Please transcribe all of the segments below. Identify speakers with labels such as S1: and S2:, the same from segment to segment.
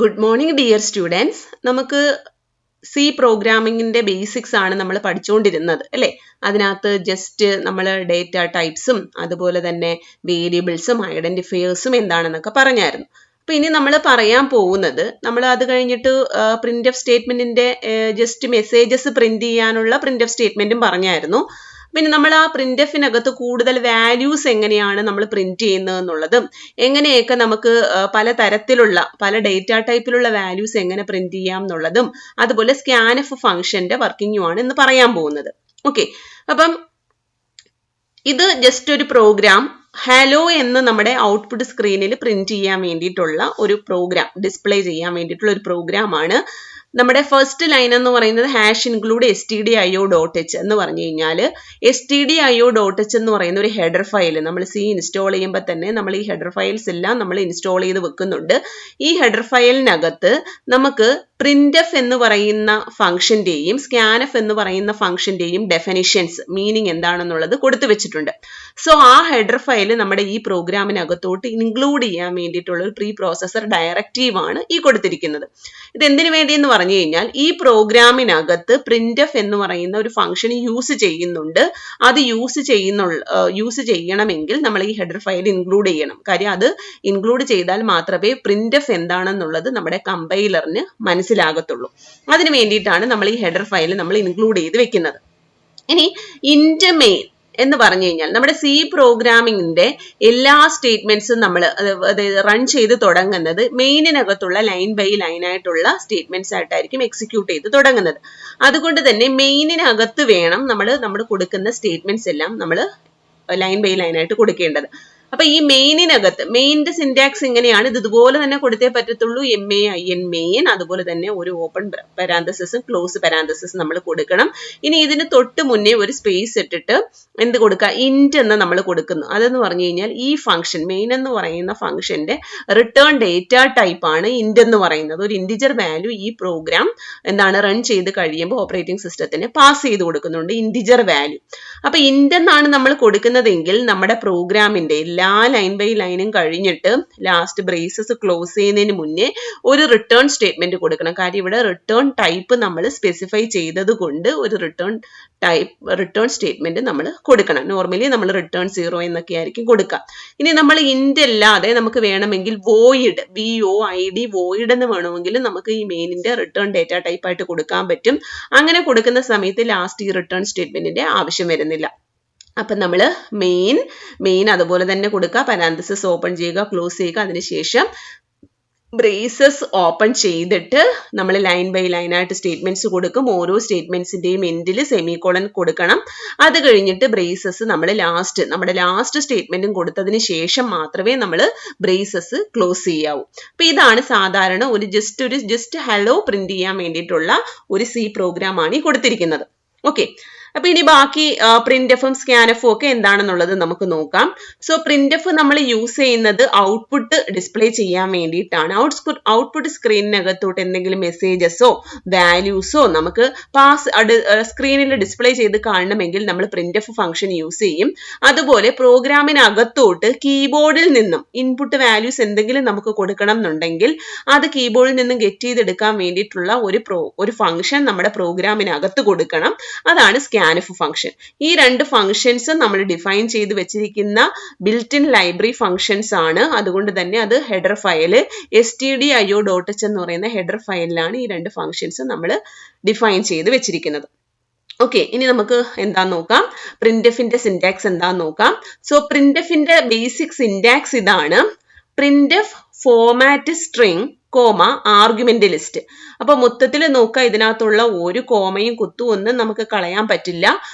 S1: Good morning dear students. നമുക്ക് C പ്രോഗ്രാമിങ്ങിന്റെ basics ആണ് നമ്മൾ പഠിച്ചുകൊണ്ടിരുന്നത് അല്ലേ? അതിനകത്ത് ജസ്റ്റ് നമ്മൾ ഡേറ്റ ടൈപ്സും അതുപോലെ തന്നെ വേരിയബിൾസും ഐഡന്റിഫയേഴ്സും എന്താണെന്നൊക്കെ പറഞ്ഞായിരുന്നു. അപ്പോൾ ഇനി നമ്മൾ പറയാൻ പോകുന്നത് നമ്മൾ അത് കഴിഞ്ഞിട്ട് പ്രിന്റ് എഫ് സ്റ്റേറ്റ്മെന്റിന്റെ ജസ്റ്റ് മെസ്സേജസ് പ്രിന്റ് ചെയ്യാനുള്ള പ്രിന്റ് എഫ് സ്റ്റേറ്റ്മെന്റും പറഞ്ഞായിരുന്നു. പിന്നെ നമ്മൾ ആ പ്രിന്റ് എഫിനകത്ത് കൂടുതൽ വാല്യൂസ് എങ്ങനെയാണ് നമ്മൾ പ്രിന്റ് ചെയ്യുന്നത് എന്നുള്ളതും എങ്ങനെയൊക്കെ നമുക്ക് പല തരത്തിലുള്ള പല ഡേറ്റ ടൈപ്പിലുള്ള വാല്യൂസ് എങ്ങനെ പ്രിന്റ് ചെയ്യാം എന്നുള്ളതും അതുപോലെ സ്കാൻഎഫ് ഫംഗ്ഷന്റെ വർക്കിംഗുമാണ് ഇന്ന് പറയാൻ പോകുന്നത്. ഓക്കെ, അപ്പം ഇത് ജസ്റ്റ് ഒരു പ്രോഗ്രാം ഹലോ എന്ന് നമ്മുടെ ഔട്ട്പുട്ട് സ്ക്രീനിൽ പ്രിന്റ് ചെയ്യാൻ വേണ്ടിയിട്ടുള്ള ഒരു പ്രോഗ്രാം, ഡിസ്പ്ലേ ചെയ്യാൻ വേണ്ടിയിട്ടുള്ള ഒരു പ്രോഗ്രാമാണ്. നമ്മുടെ ഫസ്റ്റ് ലൈൻ എന്ന് പറയുന്നത് ഹാഷ് ഇൻക്ലൂഡ് stdio.h എന്ന് പറഞ്ഞു കഴിഞ്ഞാൽ stdio.h എന്ന് പറയുന്ന ഒരു ഹെഡർ ഫയൽ നമ്മൾ C ഇൻസ്റ്റാൾ ചെയ്യുമ്പോൾ തന്നെ നമ്മൾ ഈ ഹെഡർ ഫയൽസ് എല്ലാം നമ്മൾ ഇൻസ്റ്റാൾ ചെയ്ത് വെക്കുന്നുണ്ട്. ഈ ഹെഡർ ഫയലിനകത്ത് നമുക്ക് printf എന്ന് പറയുന്ന ഫംഗ്ഷന്റെയും scanf എന്ന് പറയുന്ന ഫംഗ്ഷന്റെയും ഡെഫിനിഷൻസ് മീനിങ് എന്താണെന്നുള്ളത് കൊടുത്തു വെച്ചിട്ടുണ്ട്. സോ ആ ഹെഡർ ഫയൽ നമ്മുടെ ഈ പ്രോഗ്രാമിനകത്തോട്ട് ഇൻക്ലൂഡ് ചെയ്യാൻ വേണ്ടിയിട്ടുള്ള ഒരു പ്രീ പ്രോസസർ ഡയറക്റ്റീവ് ആണ് ഈ കൊടുത്തിരിക്കുന്നത്. ഇത് എന്തിനു വേണ്ടി എന്ന് പറഞ്ഞു കഴിഞ്ഞാൽ ഈ പ്രോഗ്രാമിനകത്ത് printf എന്ന് പറയുന്ന ഒരു ഫംഗ്ഷൻ യൂസ് ചെയ്യുന്നുണ്ട്. അത് യൂസ് ചെയ്യണമെങ്കിൽ നമ്മൾ ഈ ഹെഡർ ഫയൽ ഇൻക്ലൂഡ് ചെയ്യണം. കാര്യം അത് ഇൻക്ലൂഡ് ചെയ്താൽ മാത്രമേ printf എന്താണെന്നുള്ളത് നമ്മുടെ കമ്പൈലറിന് മനസ്സിലാകത്തുള്ളൂ. അതിനു വേണ്ടിയിട്ടാണ് നമ്മൾ ഈ ഹെഡർ ഫയൽ നമ്മൾ ഇൻക്ലൂഡ് ചെയ്ത് വെക്കുന്നത്. ഇനി ഇന്റ് മെയിൻ എന്ന് പറഞ്ഞു കഴിഞ്ഞാൽ നമ്മുടെ C പ്രോഗ്രാമിങ്ങിന്റെ എല്ലാ സ്റ്റേറ്റ്മെന്റ്സും നമ്മൾ റൺ ചെയ്ത് തുടങ്ങുന്നത് മെയിനിനകത്തുള്ള ലൈൻ ബൈ ലൈൻ ആയിട്ടുള്ള സ്റ്റേറ്റ്മെന്റ്സ് ആയിട്ടായിരിക്കും എക്സിക്യൂട്ട് ചെയ്ത് തുടങ്ങുന്നത്. അതുകൊണ്ട് തന്നെ മെയിനിനകത്ത് വേണം നമ്മൾ കൊടുക്കുന്ന സ്റ്റേറ്റ്മെന്റ്സ് എല്ലാം നമ്മൾ ലൈൻ ബൈ ലൈൻ ആയിട്ട് കൊടുക്കേണ്ടത്. അപ്പൊ ഈ മെയിനിനകത്ത് മെയിൻ്റെ സിന്റാക്സ് ഇങ്ങനെയാണ്. ഇത് ഇതുപോലെ തന്നെ കൊടുത്തേ പറ്റത്തുള്ളൂ. MAIN മെയിൻ, അതുപോലെ തന്നെ ഒരു ഓപ്പൺ പാരാന്തസിസും ക്ലോസ് പാരാന്തസിസും നമ്മൾ കൊടുക്കണം. ഇനി ഇതിന് തൊട്ട് മുന്നേ ഒരു സ്പേസ് ഇട്ടിട്ട് എന്ത് കൊടുക്കുക, ഇന്റ് എന്ന് നമ്മൾ കൊടുക്കുന്നു. അതെന്ന് പറഞ്ഞു കഴിഞ്ഞാൽ ഈ ഫംഗ്ഷൻ മെയിൻ എന്ന് പറയുന്ന ഫംഗ്ഷന്റെ റിട്ടേൺ ഡേറ്റ ടൈപ്പ് ആണ് ഇന്റ് എന്ന് പറയുന്നത്. ഒരു ഇൻറ്റിജർ വാല്യൂ ഈ പ്രോഗ്രാം റൺ ചെയ്ത് കഴിയുമ്പോൾ ഓപ്പറേറ്റിംഗ് സിസ്റ്റത്തിന് പാസ് ചെയ്ത് കൊടുക്കുന്നുണ്ട്, ഇൻറ്റിജർ വാല്യൂ. അപ്പൊ ഇന്റ് എന്നാണ് നമ്മൾ കൊടുക്കുന്നതെങ്കിൽ നമ്മുടെ പ്രോഗ്രാമിന്റെ എല്ലാ ലൈൻ ബൈ ലൈനും കഴിഞ്ഞിട്ട് ലാസ്റ്റ് ബ്രേസസ് ക്ലോസ് ചെയ്യുന്നതിന് മുന്നേ ഒരു റിട്ടേൺ സ്റ്റേറ്റ്മെന്റ് കൊടുക്കണം. കാര്യം ഇവിടെ റിട്ടേൺ ടൈപ്പ് നമ്മൾ സ്പെസിഫൈ ചെയ്തത് കൊണ്ട് ഒരു റിട്ടേൺ സ്റ്റേറ്റ്മെന്റ് നമ്മൾ കൊടുക്കണം. നോർമലി നമ്മൾ റിട്ടേൺ 0 എന്നൊക്കെ ആയിരിക്കും കൊടുക്കുക. ഇനി നമ്മൾ ഇന്റ് അല്ലാതെ നമുക്ക് വേണമെങ്കിൽ വോയിഡ് വോയിഡ് എന്ന് വേണമെങ്കിൽ നമുക്ക് ഈ മെയിനിന്റെ റിട്ടേൺ ഡേറ്റ ടൈപ്പ് ആയിട്ട് കൊടുക്കാൻ പറ്റും. അങ്ങനെ കൊടുക്കുന്ന സമയത്ത് ലാസ്റ്റ് ഈ റിട്ടേൺ സ്റ്റേറ്റ്മെന്റിന്റെ ആവശ്യം വരുന്നില്ല. അപ്പം നമ്മൾ മെയിൻ അതുപോലെ തന്നെ കൊടുക്കുക, പാരാന്തസിസ് ഓപ്പൺ ചെയ്യുക, ക്ലോസ് ചെയ്യുക. അതിനുശേഷം ബ്രേസസ് ഓപ്പൺ ചെയ്തിട്ട് നമ്മൾ ലൈൻ ബൈ ലൈൻ ആയിട്ട് സ്റ്റേറ്റ്മെന്റ്സ് കൊടുക്കും. ഓരോ സ്റ്റേറ്റ്മെന്റ്സിന്റെയും എൻഡിൽ സെമികോളൻ കൊടുക്കണം. അത് കഴിഞ്ഞിട്ട് ബ്രേസസ് നമ്മുടെ ലാസ്റ്റ് സ്റ്റേറ്റ്മെന്റും കൊടുത്തതിന് ശേഷം മാത്രമേ നമ്മൾ ബ്രേസസ് ക്ലോസ് ചെയ്യാവൂ. അപ്പൊ ഇതാണ് സാധാരണ ഒരു ജസ്റ്റ് ഹലോ പ്രിന്റ് ചെയ്യാൻ വേണ്ടിയിട്ടുള്ള ഒരു C പ്രോഗ്രാം ആണ് ഈ കൊടുത്തിരിക്കുന്നത്. ഓക്കെ, അപ്പൊ ഇനി ബാക്കി printfഉം scanfഉം ഒക്കെ എന്താണെന്നുള്ളത് നമുക്ക് നോക്കാം. സോ printf നമ്മൾ യൂസ് ചെയ്യുന്നത് ഔട്ട്പുട്ട് ഡിസ്പ്ലേ ചെയ്യാൻ വേണ്ടിയിട്ടാണ്. ഔട്ട്പുട്ട് സ്ക്രീനിനകത്തോട്ട് എന്തെങ്കിലും മെസ്സേജസോ വാല്യൂസോ നമുക്ക് സ്ക്രീനിൽ ഡിസ്പ്ലേ ചെയ്ത് കാണണമെങ്കിൽ നമ്മൾ printf ഫംഗ്ഷൻ യൂസ് ചെയ്യും. അതുപോലെ പ്രോഗ്രാമിനകത്തോട്ട് കീബോർഡിൽ നിന്നും ഇൻപുട്ട് വാല്യൂസ് എന്തെങ്കിലും നമുക്ക് കൊടുക്കണം എന്നുണ്ടെങ്കിൽ അത് കീബോർഡിൽ നിന്നും ഗെറ്റ് ചെയ്തെടുക്കാൻ വേണ്ടിയിട്ടുള്ള ഒരു ഫംഗ്ഷൻ നമ്മുടെ പ്രോഗ്രാമിനകത്ത് കൊടുക്കണം. അതാണ് scanf ഫംഗ്ഷൻ. ഈ രണ്ട് ഫംഗ്ഷൻസ് നമ്മൾ ഡിഫൈൻ ചെയ്ത് വെച്ചിരിക്കുന്ന ബിൽറ്റ് ഇൻ ലൈബ്രറി ഫംഗ്ഷൻസ് ആണ്. അതുകൊണ്ട് തന്നെ അത് ഹെഡർ ഫയൽ stdio.h എന്ന് പറയുന്ന ഹെഡർ ഫയലിലാണ് ഈ രണ്ട് ഫംഗ്ഷൻസ് നമ്മൾ ഡിഫൈൻ ചെയ്ത് വെച്ചിരിക്കുന്നത്. ഓക്കെ, ഇനി നമുക്ക് എന്താന്ന് നോക്കാം, printfന്റെ സിന്റാക്സ് എന്താന്ന് നോക്കാം. സോ printfന്റെ ബേസിക് സിന്റാക്സ് ഇതാണ്. printf format string argument list. അപ്പൊ മൊത്തത്തിൽ നോക്കുക, ഇതിനകത്തുള്ള ഒരു കോമയും കുത്തും ഒന്നും നമുക്ക് കളയാൻ പറ്റില്ല.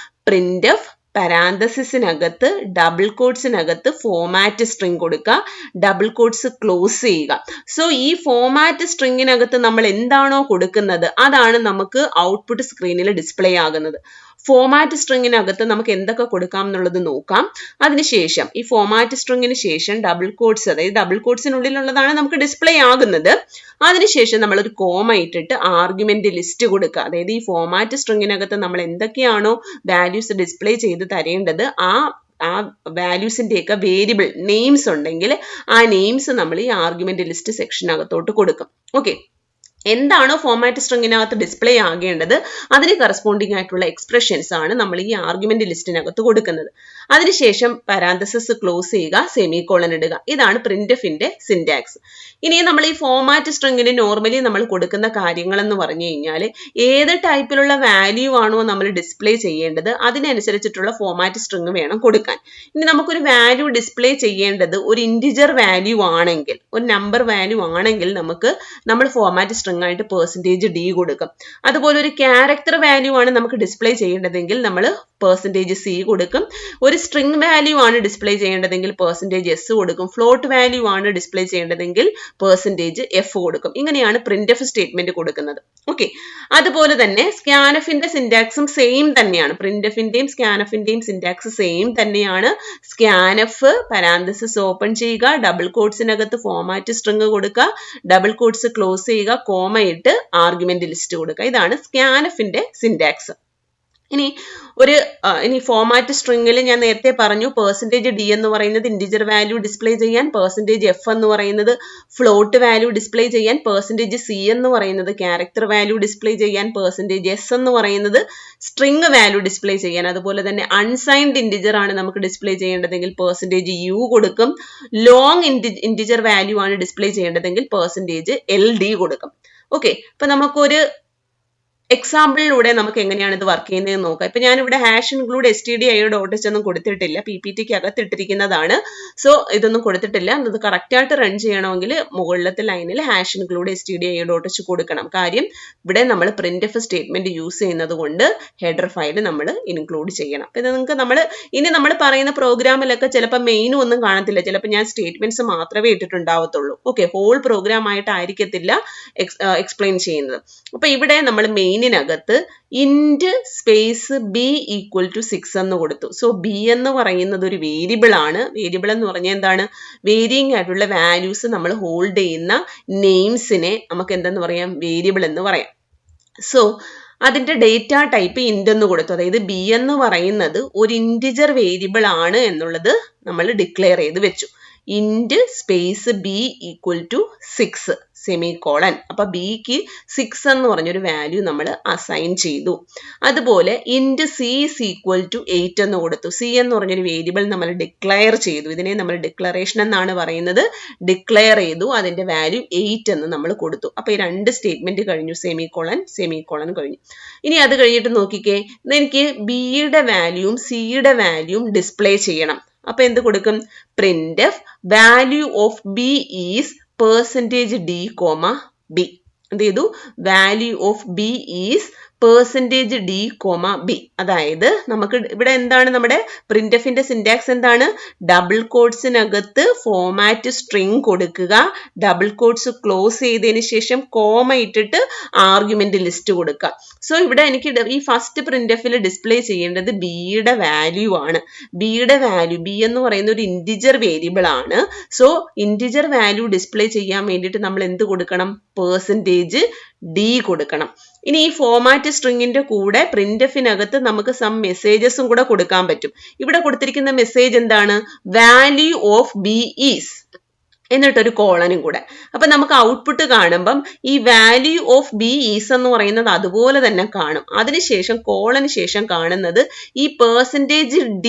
S1: printf പാരാന്തസിസിനകത്ത് ഡബിൾ കോട്ട്സിനകത്ത് ഫോർമാറ്റ് സ്ട്രിംഗ് കൊടുക്കുക, ഡബിൾ കോട്ട്സ് ക്ലോസ് ചെയ്യുക. സോ ഈ ഫോർമാറ്റ് സ്ട്രിങ്ങിനകത്ത് നമ്മൾ എന്താണോ കൊടുക്കുന്നത് അതാണ് നമുക്ക് ഔട്ട്പുട്ട് സ്ക്രീനിൽ ഡിസ്പ്ലേ ആകുന്നത്. ഫോർമാറ്റ് സ്ട്രിങ്ങിനകത്ത് നമുക്ക് എന്തൊക്കെ കൊടുക്കാം എന്നുള്ളത് നോക്കാം. അതിനുശേഷം ഈ ഫോർമാറ്റ് സ്ട്രിങ്ങിന് ശേഷം ഡബിൾ കോട്ട്സ്, അതായത് ഡബിൾ കോട്ട്സിനുള്ളിലുള്ളതാണ് നമുക്ക് ഡിസ്പ്ലേ ആകുന്നത്. അതിനുശേഷം നമ്മൾ ഒരു കോമ ഇട്ടിട്ട് ആർഗ്യുമെന്റ് ലിസ്റ്റ് കൊടുക്കുക. അതായത് ഈ ഫോർമാറ്റ് സ്ട്രിങ്ങിനകത്ത് നമ്മൾ എന്തൊക്കെയാണോ വാല്യൂസ് ഡിസ്പ്ലേ ചെയ്ത് തരേണ്ടത് ആ വാല്യൂസിന്റെയൊക്കെ വേരിയബിൾ നെയിംസ് ഉണ്ടെങ്കിൽ ആ നെയിംസ് നമ്മൾ ഈ ആർഗ്യുമെന്റ് ലിസ്റ്റ് സെക്ഷനകത്തോട്ട് കൊടുക്കും. ഓക്കെ, എന്താണോ ഫോമാറ്റ് സ്ട്രിങ്ങിനകത്ത് ഡിസ്പ്ലേ ആകേണ്ടത് അതിന് കറസ്പോണ്ടിങ് ആയിട്ടുള്ള എക്സ്പ്രഷൻസ് ആണ് നമ്മൾ ഈ ആർഗ്യുമെന്റ് ലിസ്റ്റിനകത്ത് കൊടുക്കുന്നത്. അതിനുശേഷം പാരാന്തസിസ് ക്ലോസ് ചെയ്യുക, സെമികോളൻ ഇടുക. ഇതാണ് പ്രിന്റ്എഫിന്റെ സിന്റാക്സ്. ഇനി നമ്മൾ ഈ ഫോമാറ്റ് സ്ട്രിങ്ങിന് നോർമലി നമ്മൾ കൊടുക്കുന്ന കാര്യങ്ങൾ എന്ന് പറഞ്ഞു കഴിഞ്ഞാൽ ഏത് ടൈപ്പിലുള്ള വാല്യൂ ആണോ നമ്മൾ ഡിസ്പ്ലേ ചെയ്യേണ്ടത് അതിനനുസരിച്ചിട്ടുള്ള ഫോമാറ്റ് സ്ട്രിങ് വേണം കൊടുക്കാൻ. ഇനി നമുക്കൊരു വാല്യൂ ഡിസ്പ്ലേ ചെയ്യേണ്ടത് ഒരു ഇൻറ്റിജർ വാല്യൂ ആണെങ്കിൽ, ഒരു നമ്പർ വാല്യൂ ആണെങ്കിൽ നമ്മൾ ഫോമാറ്റ് സ്ട്രിങ് ആയിട്ട് %d കൊടുക്കും. അതുപോലെ ഒരു ക്യാരക്ടർ വാല്യൂ ആണ് നമുക്ക് ഡിസ്പ്ലേ ചെയ്യേണ്ടതെങ്കിൽ നമ്മൾ %c കൊടുക്കും. ഒരു സ്ട്രിംഗ് വാല്യൂ ആണ് ഡിസ്പ്ലേ ചെയ്യേണ്ടതെങ്കിൽ %s കൊടുക്കും. ഫ്ലോട്ട് വാല്യൂ ആണ് ഡിസ്പ്ലേ ചെയ്യേണ്ടതെങ്കിൽ %f കൊടുക്കും. ഇങ്ങനെയാണ് പ്രിന്റ്എഫ് സ്റ്റേറ്റ്മെന്റ് കൊടുക്കുന്നത്. ഓക്കെ, അതുപോലെ തന്നെ സ്കാൻഎഫിന്റെ സിന്റാക്സും സെയിം തന്നെയാണ്. പ്രിന്റ്എഫിന്റെയും സ്കാൻഎഫിന്റെയും സിന്റാക്സ് സെയിം തന്നെയാണ്. സ്കാൻഎഫ് പാരാന്തസിസ് ഓപ്പൺ ചെയ്യുക, ഡബിൾ കോട്ട്സിനകത്ത് ഫോമാറ്റ് സ്ട്രിങ് കൊടുക്കുക, ഡബിൾ കോട്ട്സ് ക്ലോസ് ചെയ്യുക, കോമ ഇട്ട് ആർഗ്യുമെന്റ് ലിസ്റ്റ് കൊടുക്കുക. ഇതാണ് സ്കാൻഎഫിന്റെ സിന്റാക്സ്. ഇനി ഫോമാറ്റ് സ്ട്രിങ്ങിൽ ഞാൻ നേരത്തെ പറഞ്ഞു %d എന്ന് പറയുന്നത് ഇന്റിജർ വാല്യൂ ഡിസ്പ്ലേ ചെയ്യാൻ, %f എന്ന് പറയുന്നത് ഫ്ലോട്ട് വാല്യൂ ഡിസ്പ്ലേ ചെയ്യാൻ, %c എന്ന് പറയുന്നത് ക്യാരക്ടർ വാല്യൂ ഡിസ്പ്ലേ ചെയ്യാൻ, %s എന്ന് പറയുന്നത് സ്ട്രിംഗ് വാല്യൂ ഡിസ്പ്ലേ ചെയ്യാൻ. അതുപോലെ തന്നെ അൺസൈൻഡ് ഇന്റിജർ ആണ് നമുക്ക് ഡിസ്പ്ലേ ചെയ്യേണ്ടതെങ്കിൽ %u കൊടുക്കും. ലോങ് ഇന്റിജർ വാല്യൂ ആണ് ഡിസ്പ്ലേ ചെയ്യേണ്ടതെങ്കിൽ %ld കൊടുക്കും. ഓക്കെ, അപ്പൊ നമുക്കൊരു എക്സാമ്പിളിലൂടെ നമുക്ക് എങ്ങനെയാണ് ഇത് വർക്ക് ചെയ്യുന്നത് നോക്കാം. ഇപ്പൊ ഞാനിവിടെ #include_stdio.h ഒന്നും കൊടുത്തിട്ടില്ല, PPTക്ക് അകത്ത് ഇട്ടിരിക്കുന്നതാണ്. സോ ഇതൊന്നും കൊടുത്തിട്ടില്ല. ഇത് കറക്റ്റ് ആയിട്ട് റൺ ചെയ്യണമെങ്കിൽ മുകളിലത്തെ ലൈനിൽ #include_stdio.h കൊടുക്കണം. കാര്യം ഇവിടെ നമ്മൾ പ്രിന്റ്എഫ് സ്റ്റേറ്റ്മെന്റ് യൂസ് ചെയ്യുന്നത് കൊണ്ട് ഹെഡർ ഫയൽ നമ്മൾ ഇൻക്ലൂഡ് ചെയ്യണം. അപ്പൊ ഇത് നിങ്ങൾക്ക് നമ്മൾ പറയുന്ന പ്രോഗ്രാമിലൊക്കെ ചിലപ്പോൾ മെയിനും ഒന്നും കാണത്തില്ല, ചിലപ്പോൾ ഞാൻ സ്റ്റേറ്റ്മെന്റ്സ് മാത്രമേ ഇട്ടിട്ടുണ്ടാവത്തുള്ളൂ. ഓക്കെ, ഹോൾ പ്രോഗ്രാം ആയിട്ടായിരിക്കത്തില്ല എക്സ്പ്ലെയിൻ ചെയ്യുന്നത്. അപ്പൊ ഇവിടെ നമ്മൾ മെയിനിനകത്ത് int space b equal to 6 എന്ന് കൊടുത്തു. സോ b എന്ന് പറയുന്നത് ഒരു വേരിയബിൾ ആണ്. വേരിയബിൾ എന്ന് പറഞ്ഞാൽ എന്താണ്? വേരിയിങ് ആയിട്ടുള്ള വാല്യൂസ് നമ്മൾ ഹോൾഡ് ചെയ്യുന്ന നെയിംസിനെ നമുക്ക് എന്തെന്ന് പറയാം? വേരിയബിൾ എന്ന് പറയാം. സോ അതിന്റെ ഡേറ്റ ടൈപ്പ് ഇന്റ് എന്ന് കൊടുത്തു. അതായത് b എന്ന് പറയുന്നത് ഒരു ഇന്റിജർ വേരിയബിൾ ആണ് എന്നുള്ളത് നമ്മൾ ഡിക്ലെയർ ചെയ്ത് വെച്ചു. Int space b equal to 6 semicolon. അപ്പൊ ബിക്ക് 6 എന്ന് പറഞ്ഞൊരു വാല്യൂ നമ്മൾ അസൈൻ ചെയ്തു. അതുപോലെ int c is equal to 8 എന്ന് കൊടുത്തു. c എന്ന് പറഞ്ഞൊരു വേരിയബിൾ നമ്മൾ ഡിക്ലെയർ ചെയ്തു. ഇതിനെ നമ്മൾ ഡിക്ലറേഷൻ എന്നാണ് പറയുന്നത്. ഡിക്ലെയർ ചെയ്തു, അതിന്റെ വാല്യൂ 8 എന്ന് നമ്മൾ കൊടുത്തു. അപ്പൊ ഈ രണ്ട് സ്റ്റേറ്റ്മെന്റ് കഴിഞ്ഞു, സെമികോളൻ സെമികോളൻ കഴിഞ്ഞു. ഇനി അത് കഴിഞ്ഞിട്ട് നോക്കിക്കേ, എനിക്ക് ബിയുടെ വാല്യൂവും സിയുടെ വാല്യൂവും ഡിസ്പ്ലേ ചെയ്യണം. അപ്പൊ എന്ത് കൊടുക്കും? Printf value of B is %d, b. എന്ത് ചെയ്തു? Value of B is %d, b. അതായത് നമുക്ക് ഇവിടെ എന്താണ് നമ്മുടെ പ്രിന്റ്എഫിന്റെ സിന്റാക്സ് എന്താണ്? ഡബിൾ കോട്ട്സിനകത്ത് ഫോമാറ്റ് സ്ട്രിംഗ് കൊടുക്കുക, ഡബിൾ കോട്ട്സ് ക്ലോസ് ചെയ്തതിന് ശേഷം കോമ ഇട്ടിട്ട് ആർഗ്യുമെന്റ് ലിസ്റ്റ് കൊടുക്കുക. സോ ഇവിടെ എനിക്ക് ഈ ഫസ്റ്റ് പ്രിന്റ്എഫിൽ ഡിസ്പ്ലേ ചെയ്യേണ്ടത് ബിയുടെ വാല്യൂ ആണ്. ബിയുടെ വാല്യൂ, ബി എന്ന് പറയുന്ന ഒരു ഇന്റിജർ വേരിയബിൾ ആണ്. സോ ഇന്റിജർ വാല്യൂ ഡിസ്പ്ലേ ചെയ്യാൻ വേണ്ടിയിട്ട് നമ്മൾ എന്ത് കൊടുക്കണം? %d കൊടുക്കണം. ഇനി ഈ ഫോമാറ്റ് സ്ട്രിങ്ങിന്റെ കൂടെ പ്രിന്റ്എഫിനകത്ത് നമുക്ക് സം മെസ്സേജസും കൂടെ കൊടുക്കാൻ പറ്റും. ഇവിടെ കൊടുത്തിരിക്കുന്ന മെസ്സേജ് എന്താണ്? വാല്യൂ ഓഫ് ബി ഈസ് എന്നിട്ടൊരു കോളനും കൂടെ. അപ്പൊ നമുക്ക് ഔട്ട്പുട്ട് കാണുമ്പം ഈ വാല്യൂ ഓഫ് ബി ഈസ് എന്ന് പറയുന്നത് അതുപോലെ തന്നെ കാണും. അതിനുശേഷം കോളന് ശേഷം കാണുന്നത് ഈ %d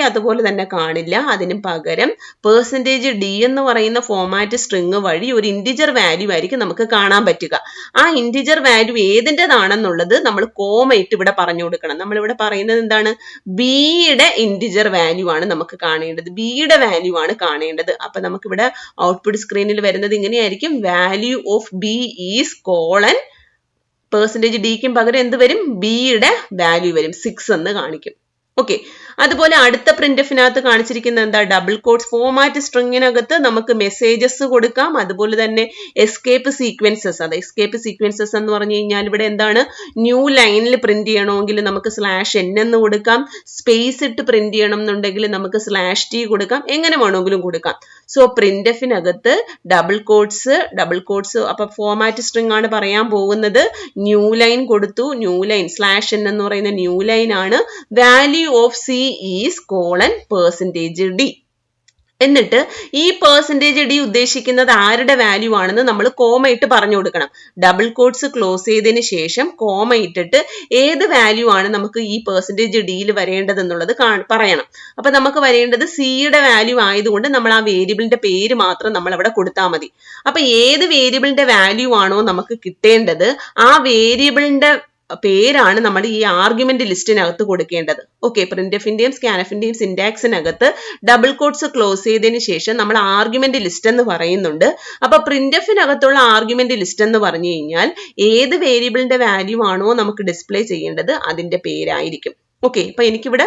S1: അതുപോലെ തന്നെ കാണില്ല. അതിന് പകരം %d എന്ന് പറയുന്ന ഫോമാറ്റ് സ്ട്രിങ് വഴി ഒരു ഇന്റിജർ വാല്യൂ ആയിരിക്കും നമുക്ക് കാണാൻ പറ്റുക. ആ ഇന്റിജർ വാല്യൂ ഏതിൻ്റെതാണെന്നുള്ളത് നമ്മൾ കോമ ഇട്ട് ഇവിടെ പറഞ്ഞു കൊടുക്കണം. നമ്മളിവിടെ പറയുന്നത് എന്താണ്? ബിയുടെ ഇന്റിജർ വാല്യൂ ആണ് നമുക്ക് കാണേണ്ടത്, ബിയുടെ വാല്യൂ ആണ് കാണേണ്ടത്. അപ്പൊ നമുക്കിവിടെ ഔട്ട്പുട്ട് സ്ക്രീനിൽ വരുന്നത് ഇങ്ങനെയായിരിക്കും, value of B is colon %dക്കും പകരം എന്ത് വരും? ബിയുടെ വാല്യൂ വരും, 6 എന്ന് കാണിക്കും. ഓക്കെ, അതുപോലെ അടുത്ത പ്രിന്റ്എഫിനകത്ത് കാണിച്ചിരിക്കുന്ന എന്താ? ഡബിൾ കോട്ട്സ് ഫോമാറ്റ് സ്ട്രിങ്ങിനകത്ത് നമുക്ക് മെസ്സേജസ് കൊടുക്കാം. അതുപോലെ തന്നെ എസ്കേപ്പ് സീക്വൻസസ്. അത് എസ്കേപ്പ് സീക്വൻസസ് എന്ന് പറഞ്ഞു കഴിഞ്ഞാൽ ഇവിടെ എന്താണ്? ന്യൂ ലൈനിൽ പ്രിന്റ് ചെയ്യണമെങ്കിൽ നമുക്ക് /n എന്ന് കൊടുക്കാം. സ്പേസ് ഇട്ട് പ്രിന്റ് ചെയ്യണം എന്നുണ്ടെങ്കിൽ നമുക്ക് /t കൊടുക്കാം. എങ്ങനെ വേണമെങ്കിലും കൊടുക്കാം. സോ പ്രിന്റ്എഫിനകത്ത് ഡബിൾ കോട്ട്സ് അപ്പൊ ഫോമാറ്റ് സ്ട്രിങ് ആണ് പറയാൻ പോകുന്നത്. ന്യൂ ലൈൻ കൊടുത്തു, ന്യൂ ലൈൻ /n എന്ന് പറയുന്ന ന്യൂ ലൈൻ ആണ്. Value of c is colon %d. എന്നിട്ട് ഈ പെർസെൻറ്റേജ് ഡി ഉദ്ദേശിക്കുന്നത് ആരുടെ വാല്യൂ ആണെന്ന് നമ്മൾ കോമ ഇട്ട് പറഞ്ഞു കൊടുക്കണം. ഡബിൾ കോട്ട്സ് ക്ലോസ് ചെയ്തതിന് ശേഷം കോമ ഇട്ടിട്ട് ഏത് വാല്യൂ ആണ് നമുക്ക് ഈ പെർസെൻറ്റേജ് ഡിയിൽ വരേണ്ടത് എന്നുള്ളത് പറയണം. അപ്പൊ നമുക്ക് വരേണ്ടത് സിയുടെ വാല്യൂ ആയതുകൊണ്ട് നമ്മൾ ആ വേരിയബിളിന്റെ പേര് മാത്രം നമ്മൾ അവിടെ കൊടുത്താൽ മതി. അപ്പൊ ഏത് വേരിയബിളിന്റെ വാല്യൂ ആണോ നമുക്ക് കിട്ടേണ്ടത് ആ വേരിയബിളിന്റെ പേരാണ് നമ്മൾ ഈ ആർഗ്യുമെന്റ് ലിസ്റ്റിനകത്ത് കൊടുക്കേണ്ടത്. ഓക്കെ, പ്രിന്റ്എഫിന്റെയും സ്കാൻഎഫിന്റെയും സിന്റാക്സിനകത്ത് ഡബിൾ കോട്ട്സ് ക്ലോസ് ചെയ്തതിന് ശേഷം നമ്മൾ ആർഗ്യുമെന്റ് ലിസ്റ്റ് എന്ന് പറയുന്നുണ്ട്. അപ്പൊ പ്രിന്റ്എഫിനകത്തുള്ള ആർഗ്യുമെന്റ് ലിസ്റ്റ് എന്ന് പറഞ്ഞു കഴിഞ്ഞാൽ ഏത് വേരിയബിളിന്റെ വാല്യൂ ആണോ നമുക്ക് ഡിസ്പ്ലേ ചെയ്യേണ്ടത് അതിന്റെ പേരായിരിക്കും. ഓക്കെ, അപ്പൊ എനിക്കിവിടെ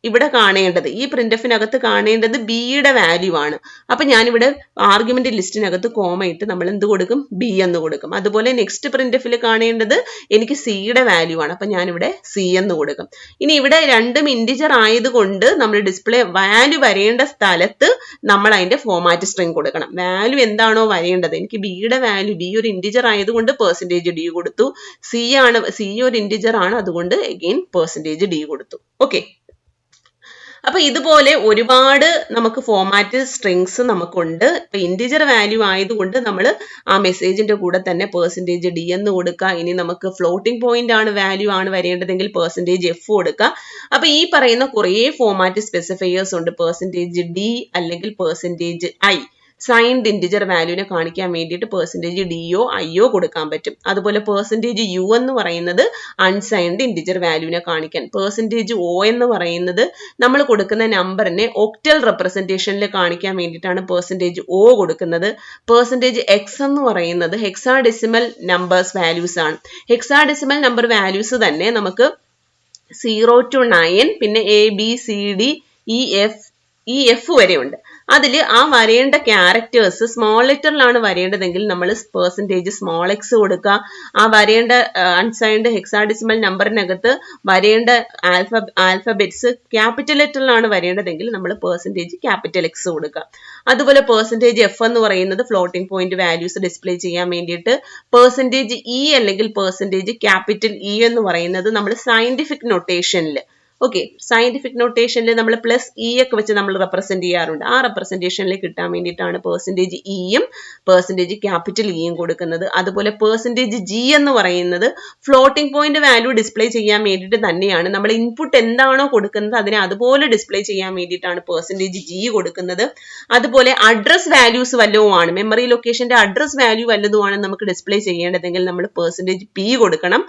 S1: ഇവിടെ കാണേണ്ടത് ഈ പ്രിന്റ്എഫിനകത്ത് കാണേണ്ടത് ബിയുടെ വാല്യൂ ആണ്. അപ്പൊ ഞാനിവിടെ ആർഗ്യുമെന്റ് ലിസ്റ്റിനകത്ത് കോമ ഇട്ട് നമ്മൾ എന്ത് കൊടുക്കും, ബി എന്ന് കൊടുക്കും. അതുപോലെ നെക്സ്റ്റ് പ്രിന്റ്എഫിൽ കാണേണ്ടത് എനിക്ക് സിയുടെ വാല്യൂ ആണ്. അപ്പൊ ഞാനിവിടെ സി എന്ന് കൊടുക്കും. ഇനി ഇവിടെ രണ്ടും ഇൻറ്റിജർ ആയതുകൊണ്ട് നമ്മൾ ഡിസ്പ്ലേ വാല്യൂ വരേണ്ട സ്ഥലത്ത് നമ്മൾ അതിന്റെ ഫോമാറ്റ് സ്ട്രിംഗ് കൊടുക്കണം. വാല്യൂ എന്താണോ വരേണ്ടത്, എനിക്ക് ബിയുടെ വാല്യൂ ബി ഒരു ഇൻറ്റിജർ ആയതുകൊണ്ട് പെർസെൻറ്റേജ് ഡി കൊടുത്തു. സി ഒരു ഇൻറ്റിജർ ആണ്, അതുകൊണ്ട് അഗെയിൻ പെർസെൻറ്റേജ് ഡി കൊടുത്തു. ഓക്കെ, അപ്പൊ ഇതുപോലെ ഒരുപാട് നമുക്ക് ഫോമാറ്റ് സ്ട്രിങ്സ് നമുക്കുണ്ട്. ഇപ്പൊ ഇൻറ്റിജർ വാല്യൂ ആയതുകൊണ്ട് നമ്മൾ ആ മെസ്സേജിന്റെ കൂടെ തന്നെ പെർസെൻറ്റേജ് ഡി എന്ന് കൊടുക്കുക. ഇനി നമുക്ക് ഫ്ലോട്ടിംഗ് പോയിന്റ് ആണ് വാല്യൂ ആണ് വരേണ്ടതെങ്കിൽ പെർസെൻറ്റേജ് എഫ് കൊടുക്കുക. അപ്പൊ ഈ പറയുന്ന കുറേ ഫോമാറ്റ് സ്പെസിഫയേഴ്സ് ഉണ്ട്. പെർസെൻറ്റേജ് ഡി അല്ലെങ്കിൽ പെർസെൻറ്റേജ് ഐ സൈൻഡ് ഇൻറ്റിജർ വാല്യൂവിനെ കാണിക്കാൻ വേണ്ടിയിട്ട് പെർസെൻറ്റേജ് ഡിയോ ഐയോ കൊടുക്കാൻ പറ്റും. അതുപോലെ പെർസെൻറ്റേജ് യു എന്ന് പറയുന്നത് അൺസൈൻഡ് ഇൻറ്റിജർ വാല്യൂവിനെ കാണിക്കാൻ, പെർസെൻറ്റേജ് ഒ എന്ന് പറയുന്നത് നമ്മൾ കൊടുക്കുന്ന നമ്പറിനെ ഒക്ടൽ റെപ്രസെൻറ്റേഷനിൽ കാണിക്കാൻ വേണ്ടിയിട്ടാണ് പെർസെൻറ്റേജ് ഒ കൊടുക്കുന്നത്. പെർസെൻറ്റേജ് എക്സ് എന്ന് പറയുന്നത് ഹെക്സാഡെസിമൽ നമ്പേഴ്സ് വാല്യൂസ് ആണ്. ഹെക്സാഡെസിമൽ നമ്പർ വാല്യൂസ് തന്നെ നമുക്ക് 0 to 9 പിന്നെ A B C D E F വരെ ഉണ്ട്. അതിൽ ആ വരേണ്ട ക്യാരക്ടേഴ്സ് സ്മോൾ ലെറ്ററിലാണ് വരേണ്ടതെങ്കിൽ നമ്മൾ പെർസെൻറ്റേജ് സ്മോൾ എക്സ് കൊടുക്കുക. ആ വരേണ്ട അൺസൈൻഡ് ഹെക്സാഡെസിമൽ നമ്പറിനകത്ത് വരേണ്ട ആൽഫബെറ്റ്സ് ക്യാപിറ്റൽ ലെറ്ററിലാണ് വരേണ്ടതെങ്കിൽ നമ്മൾ പെർസെൻറ്റേജ് ക്യാപിറ്റൽ എക്സ് കൊടുക്കുക. അതുപോലെ പെർസെൻറ്റേജ് എഫ് എന്ന് പറയുന്നത് ഫ്ലോട്ടിംഗ് പോയിന്റ് വാല്യൂസ് ഡിസ്പ്ലേ ചെയ്യാൻ വേണ്ടിയിട്ട്, പെർസെൻറ്റേജ് ഇ അല്ലെങ്കിൽ പെർസെൻറ്റേജ് ക്യാപിറ്റൽ ഇ എന്ന് പറയുന്നത് നമ്മൾ സയന്റിഫിക് നൊട്ടേഷനിൽ സയന്റിഫിക് നൊട്ടേഷനിൽ നമ്മൾ പ്ലസ് ഇ ഒക്കെ വെച്ച് നമ്മൾ റെപ്രസെന്റ് ചെയ്യാറുണ്ട്. ആ റെപ്രസെന്റേഷനിൽ കിട്ടാൻ വേണ്ടിയിട്ടാണ് പെർസെൻറ്റേജ് ഇയും പെർസെൻറ്റേജ് ക്യാപിറ്റൽ ഇയും കൊടുക്കുന്നത്. അതുപോലെ പെർസെൻറ്റേജ് ജി എന്ന് പറയുന്നത് ഫ്ലോട്ടിംഗ് പോയിന്റ് വാല്യൂ ഡിസ്പ്ലേ ചെയ്യാൻ വേണ്ടിയിട്ട് തന്നെയാണ്. നമ്മൾ ഇൻപുട്ട് എന്താണോ കൊടുക്കുന്നത് അതിനെ അതുപോലെ ഡിസ്പ്ലേ ചെയ്യാൻ വേണ്ടിയിട്ടാണ് പെർസെൻറ്റേജ് ജി കൊടുക്കുന്നത്. അതുപോലെ അഡ്രസ് വാല്യൂസ് വല്ലതുമാണ്, മെമ്മറി ലൊക്കേഷന്റെ അഡ്രസ് വാല്യൂ വല്ലതുമാണ് നമുക്ക് ഡിസ്പ്ലേ ചെയ്യേണ്ടതെങ്കിൽ നമ്മൾ പെർസെൻറ്റേജ് പി കൊടുക്കണം.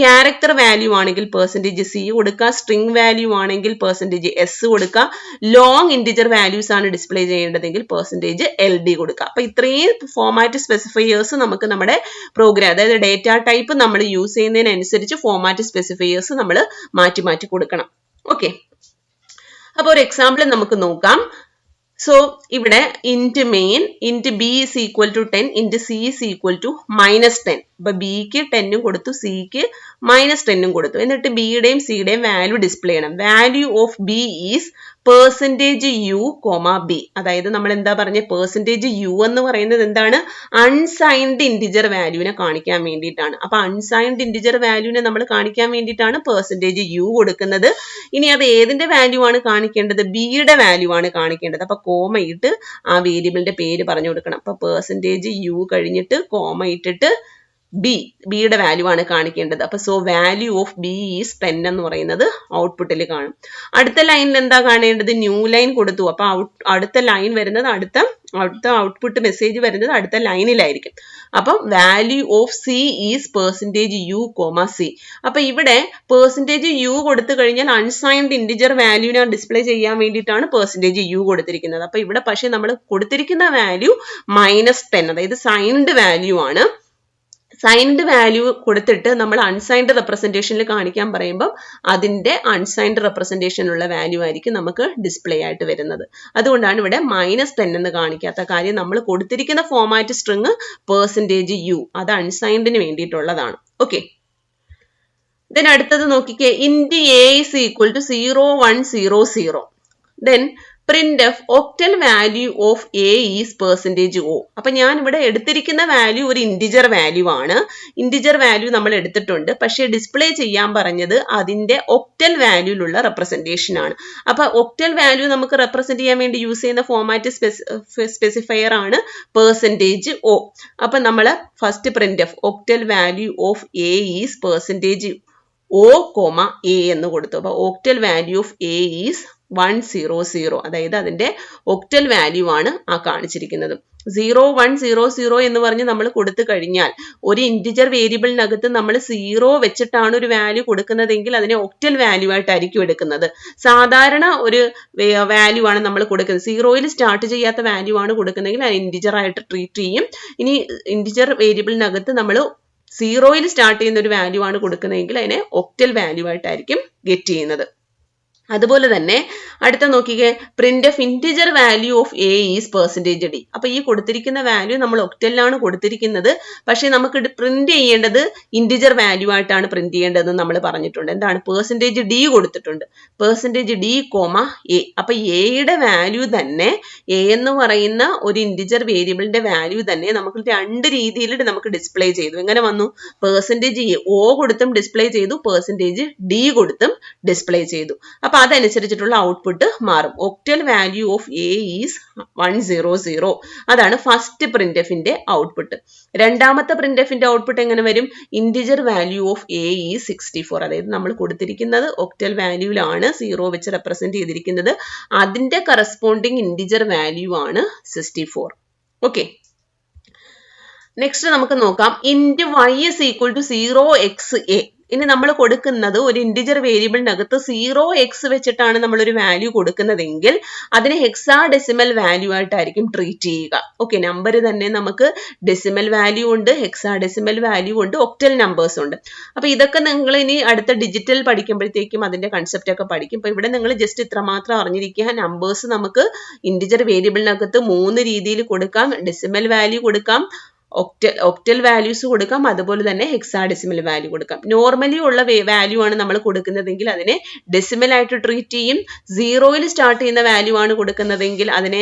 S1: ക്യാരക്ടർ വാല്യൂ ആണെങ്കിൽ പെർസെൻറ്റേജ് സി കൊടുക്കുക. സ്ട്രിംഗ് വാല്യൂ ആണെങ്കിൽ പെർസെൻറ്റേജ് എസ് കൊടുക്കുക. ലോങ് ഇൻറ്റിജർ വാല്യൂസ് ആണ് ഡിസ്പ്ലേ ചെയ്യേണ്ടതെങ്കിൽ പെർസെൻറ്റേജ് എൽ ഡി കൊടുക്കുക. അപ്പൊ ഇത്രയും ഫോമാറ്റ് സ്പെസിഫയേഴ്സ് നമുക്ക് നമ്മുടെ പ്രോഗ്രാം, അതായത് ഡേറ്റ ടൈപ്പ് നമ്മൾ യൂസ് ചെയ്യുന്നതിനനുസരിച്ച് ഫോമാറ്റ് സ്പെസിഫയേഴ്സ് നമ്മൾ മാറ്റി മാറ്റി കൊടുക്കണം. ഓക്കെ, അപ്പൊ ഒരു എക്സാമ്പിൾ നമുക്ക് നോക്കാം. സോ ഇവിടെ int main int B is equal to 10 int C is equal to -10. അപ്പൊ ബിക്ക് 10 കൊടുത്തു, സിക്ക് -10 കൊടുത്തു. എന്നിട്ട് ബിയുടെയും സിയുടെയും വാല്യൂ ഡിസ്പ്ലേ ചെയ്യണം. Value of B is percentage U comma B. അതായത് നമ്മൾ എന്താ പറഞ്ഞ പെർസെൻറ്റേജ് യു എന്ന് പറയുന്നത് എന്താണ്, അൺസൈൻഡ് ഇൻറ്റിജർ വാല്യൂവിനെ കാണിക്കാൻ വേണ്ടിയിട്ടാണ്. അപ്പൊ അൺസൈൻഡ് ഇൻറ്റിജർ വാല്യൂവിനെ നമ്മൾ കാണിക്കാൻ വേണ്ടിയിട്ടാണ് പെർസെൻറ്റേജ് യു കൊടുക്കുന്നത്. ഇനി അത് ഏതിന്റെ വാല്യൂ ആണ് കാണിക്കേണ്ടത്, ബിയുടെ വാല്യൂ ആണ് കാണിക്കേണ്ടത്. അപ്പൊ കോമ ഇട്ട് ആ വേരിയബിളിന്റെ പേര് പറഞ്ഞു കൊടുക്കണം. അപ്പൊ പെർസെൻറ്റേജ് യു കഴിഞ്ഞിട്ട് കോമ ഇട്ടിട്ട് ബിയുടെ വാല്യൂ ആണ് കാണിക്കേണ്ടത്. അപ്പൊ so value of B is 10 എന്ന് പറയുന്നത് ഔട്ട്പുട്ടിൽ കാണും. അടുത്ത ലൈനിൽ എന്താ കാണേണ്ടത്, ന്യൂ ലൈൻ കൊടുത്തു. അപ്പൊ അടുത്ത ലൈൻ വരുന്നത് അടുത്ത ഔട്ട്പുട്ട് മെസ്സേജ് വരുന്നത് അടുത്ത ലൈനിലായിരിക്കും. അപ്പം value of C is percentage U comma C. അപ്പൊ ഇവിടെ പെർസെൻറ്റേജ് യു കൊടുത്തു കഴിഞ്ഞാൽ അൺസൈൻഡ് ഇൻറ്റിജർ വാല്യൂവിനെ ഡിസ്പ്ലേ ചെയ്യാൻ വേണ്ടിയിട്ടാണ് പെർസെൻറ്റേജ് യു കൊടുത്തിരിക്കുന്നത്. അപ്പൊ ഇവിടെ പക്ഷെ നമ്മൾ കൊടുത്തിരിക്കുന്ന വാല്യൂ -10, അതായത് സൈൻഡ് വാല്യൂ ആണ്. സൈൻഡ് വാല്യൂ കൊടുത്തിട്ട് നമ്മൾ അൺസൈൻഡ് റെപ്രസെന്റേഷനിൽ കാണിക്കാൻ പറയുമ്പോൾ അതിന്റെ അൺസൈൻഡ് റെപ്രസെന്റേഷനുള്ള വാല്യൂ ആയിരിക്കും നമുക്ക് ഡിസ്പ്ലേ ആയിട്ട് വരുന്നത്. അതുകൊണ്ടാണ് ഇവിടെ -10 എന്ന് കാണിക്കാത്ത കാര്യം. നമ്മൾ കൊടുത്തിരിക്കുന്ന ഫോമാറ്റ് സ്ട്രിങ് പെർസെൻറ്റേജ് യു, അത് അൺസൈൻഡിന് വേണ്ടിയിട്ടുള്ളതാണ്. ഓക്കെ, അടുത്തത് നോക്കിക്കേ, int A is equal to 0 1 0 0. Then printf octal value of a is percentage o. അപ്പൊ ഞാൻ ഇവിടെ എടുത്തിരിക്കുന്ന വാല്യൂ ഒരു ഇന്റിജർ വാല്യൂ ആണ്. ഇന്റിജർ വാല്യൂ നമ്മൾ എടുത്തിട്ടുണ്ട്. പക്ഷേ ഡിസ്പ്ലേ ചെയ്യാൻ പറഞ്ഞത് അതിന്റെ ഒക്ടൽ വാല്യൂലുള്ള റെപ്രസെന്റേഷൻ ആണ്. അപ്പൊ ഒക്ടൽ വാല്യൂ നമുക്ക് റെപ്രസെന്റ് ചെയ്യാൻ വേണ്ടി യൂസ് ചെയ്യുന്ന ഫോർമാറ്റ് സ്പെസിഫയർ ആണ് പെർസെന്റേജ് o. അപ്പൊ നമ്മൾ first printf octal value of a is percentage o, a എന്ന് കൊടുത്തു. അപ്പൊ octal value of a is 100. അതായത് അതിന്റെ ഒക്ടൽ വാല്യൂ ആണ് ആ കാണിച്ചിരിക്കുന്നത്. 0100 എന്ന് പറഞ്ഞ് നമ്മൾ കൊടുത്തു കഴിഞ്ഞാൽ ഒരു ഇന്റിജർ വേരിയബിളിനകത്ത് നമ്മൾ 0 വെച്ചിട്ടാണ് ഒരു വാല്യൂ കൊടുക്കുന്നതെങ്കിൽ അതിനെ ഒക്ടൽ വാല്യൂ ആയിട്ടായിരിക്കും എടുക്കുന്നത്. സാധാരണ ഒരു വാല്യൂ ആണ് നമ്മൾ കൊടുക്കുന്നത്. 0യിൽ സ്റ്റാർട്ട് ചെയ്യാത്ത വാല്യൂ ആണ് കൊടുക്കുന്നതെങ്കിൽ അത് ഇന്റിജർ ആയിട്ട് ട്രീറ്റ് ചെയ്യും. ഇനി ഇന്റിജർ വേരിയബിളിനകത്ത് നമ്മൾ 0യിൽ സ്റ്റാർട്ട് ചെയ്യുന്ന ഒരു വാല്യൂ ആണ് കൊടുക്കുന്നതെങ്കിൽ അതിനെ ഒക്ടൽ വാല്യൂ ആയിട്ടായിരിക്കും ഗെറ്റ് ചെയ്യുന്നത്. അതുപോലെ തന്നെ അടുത്ത നോക്കിക്കേ, printf integer value of a is percentage d. അപ്പൊ ഈ കൊടുത്തിരിക്കുന്ന വാല്യൂ നമ്മൾ ഒക്ടലിലാണ് കൊടുത്തിരിക്കുന്നത്. പക്ഷേ നമുക്ക് പ്രിന്റ് ചെയ്യേണ്ടത് ഇന്റിജർ വാല്യൂ ആയിട്ടാണ് പ്രിന്റ് ചെയ്യേണ്ടതെന്ന് നമ്മൾ പറഞ്ഞിട്ടുണ്ട്. എന്താണ്? പെർസെന്റേജ് d കൊടുത്തിട്ടുണ്ട്. Percentage d, a. അപ്പൊ എയുടെ വാല്യൂ തന്നെ, a എന്ന് പറയുന്ന ഒരു ഇന്റിജർ വേരിയബിളിന്റെ വാല്യൂ തന്നെ നമുക്ക് രണ്ട് രീതിയിൽ നമുക്ക് ഡിസ്പ്ലേ ചെയ്തു. എങ്ങനെ വന്നു? പെർസെന്റേജ് o കൊടുത്തും ഡിസ്പ്ലേ ചെയ്തു, പെർസെന്റേജ് d കൊടുത്തും ഡിസ്പ്ലേ ചെയ്തു. അപ്പൊ അതനുസരിച്ചിട്ടുള്ള ഔട്ട്പുട്ട് മാറും. Octal value of a is 100. അതാണ് ഫസ്റ്റ് പ്രിന്റ്എഫിന്റെ ഔട്ട്പുട്ട്. രണ്ടാമത്തെ പ്രിന്റ്എഫിന്റെ ഔട്ട്പുട്ട് എങ്ങനെ വരും? Integer value of a is 64. അതായത് നമ്മൾ കൊടുത്തിരിക്കുന്നത് ഒക്ടൽ വാല്യൂലാണ് 0 വെച്ച് റെപ്രസെന്റ് ചെയ്തിരിക്കുന്നത്. അതിന്റെ കറസ്പോണ്ടിങ് ഇന്റിജർ വാല്യൂ ആണ് 64. ഓക്കെ, നെക്സ്റ്റ് നമുക്ക് നോക്കാം. Int y is equal to 0xa. ഇനി നമ്മൾ കൊടുക്കുന്നത് ഒരു ഇന്റിജർ വേരിയബിളിനകത്ത് 0x വെച്ചിട്ടാണ് നമ്മൾ ഒരു വാല്യൂ കൊടുക്കുന്നതെങ്കിൽ അതിനെ ഹെക്സാഡെസിമൽ വാല്യൂ ആയിട്ടായിരിക്കും ട്രീറ്റ് ചെയ്യുക. ഓക്കെ, നമ്പർ തന്നെ നമുക്ക് ഡെസിമൽ വാല്യൂ ഉണ്ട്, ഹെക്സാഡെസിമൽ വാല്യൂ ഉണ്ട്, ഒക്ടൽ നമ്പേഴ്സ് ഉണ്ട്. അപ്പൊ ഇതൊക്കെ നിങ്ങൾ ഇനി അടുത്ത ഡിജിറ്റൽ പഠിക്കുമ്പോഴത്തേക്കും അതിന്റെ കൺസെപ്റ്റ് ഒക്കെ പഠിക്കും. അപ്പൊ ഇവിടെ നിങ്ങൾ ജസ്റ്റ് ഇത്രമാത്രം അറിഞ്ഞിരിക്കുക. നമ്പേഴ്സ് നമുക്ക് ഇന്റിജർ വേരിയബിളിനകത്ത് 3 രീതിയിൽ കൊടുക്കാം. ഡെസിമൽ വാല്യൂ കൊടുക്കാം, ഒക്ടൽ വാല്യൂസ് കൊടുക്കാം, അതുപോലെ തന്നെ ഹെക്സാഡെസിമൽ വാല്യൂ കൊടുക്കാം. നോർമലി ഉള്ള വാല്യൂ ആണ് നമ്മൾ കൊടുക്കുന്നതെങ്കിൽ അതിനെ ഡെസിമൽ ആയിട്ട് ട്രീറ്റ് ചെയ്യും. 0യിൽ സ്റ്റാർട്ട് ചെയ്യുന്ന വാല്യൂ ആണ് കൊടുക്കുന്നതെങ്കിൽ അതിനെ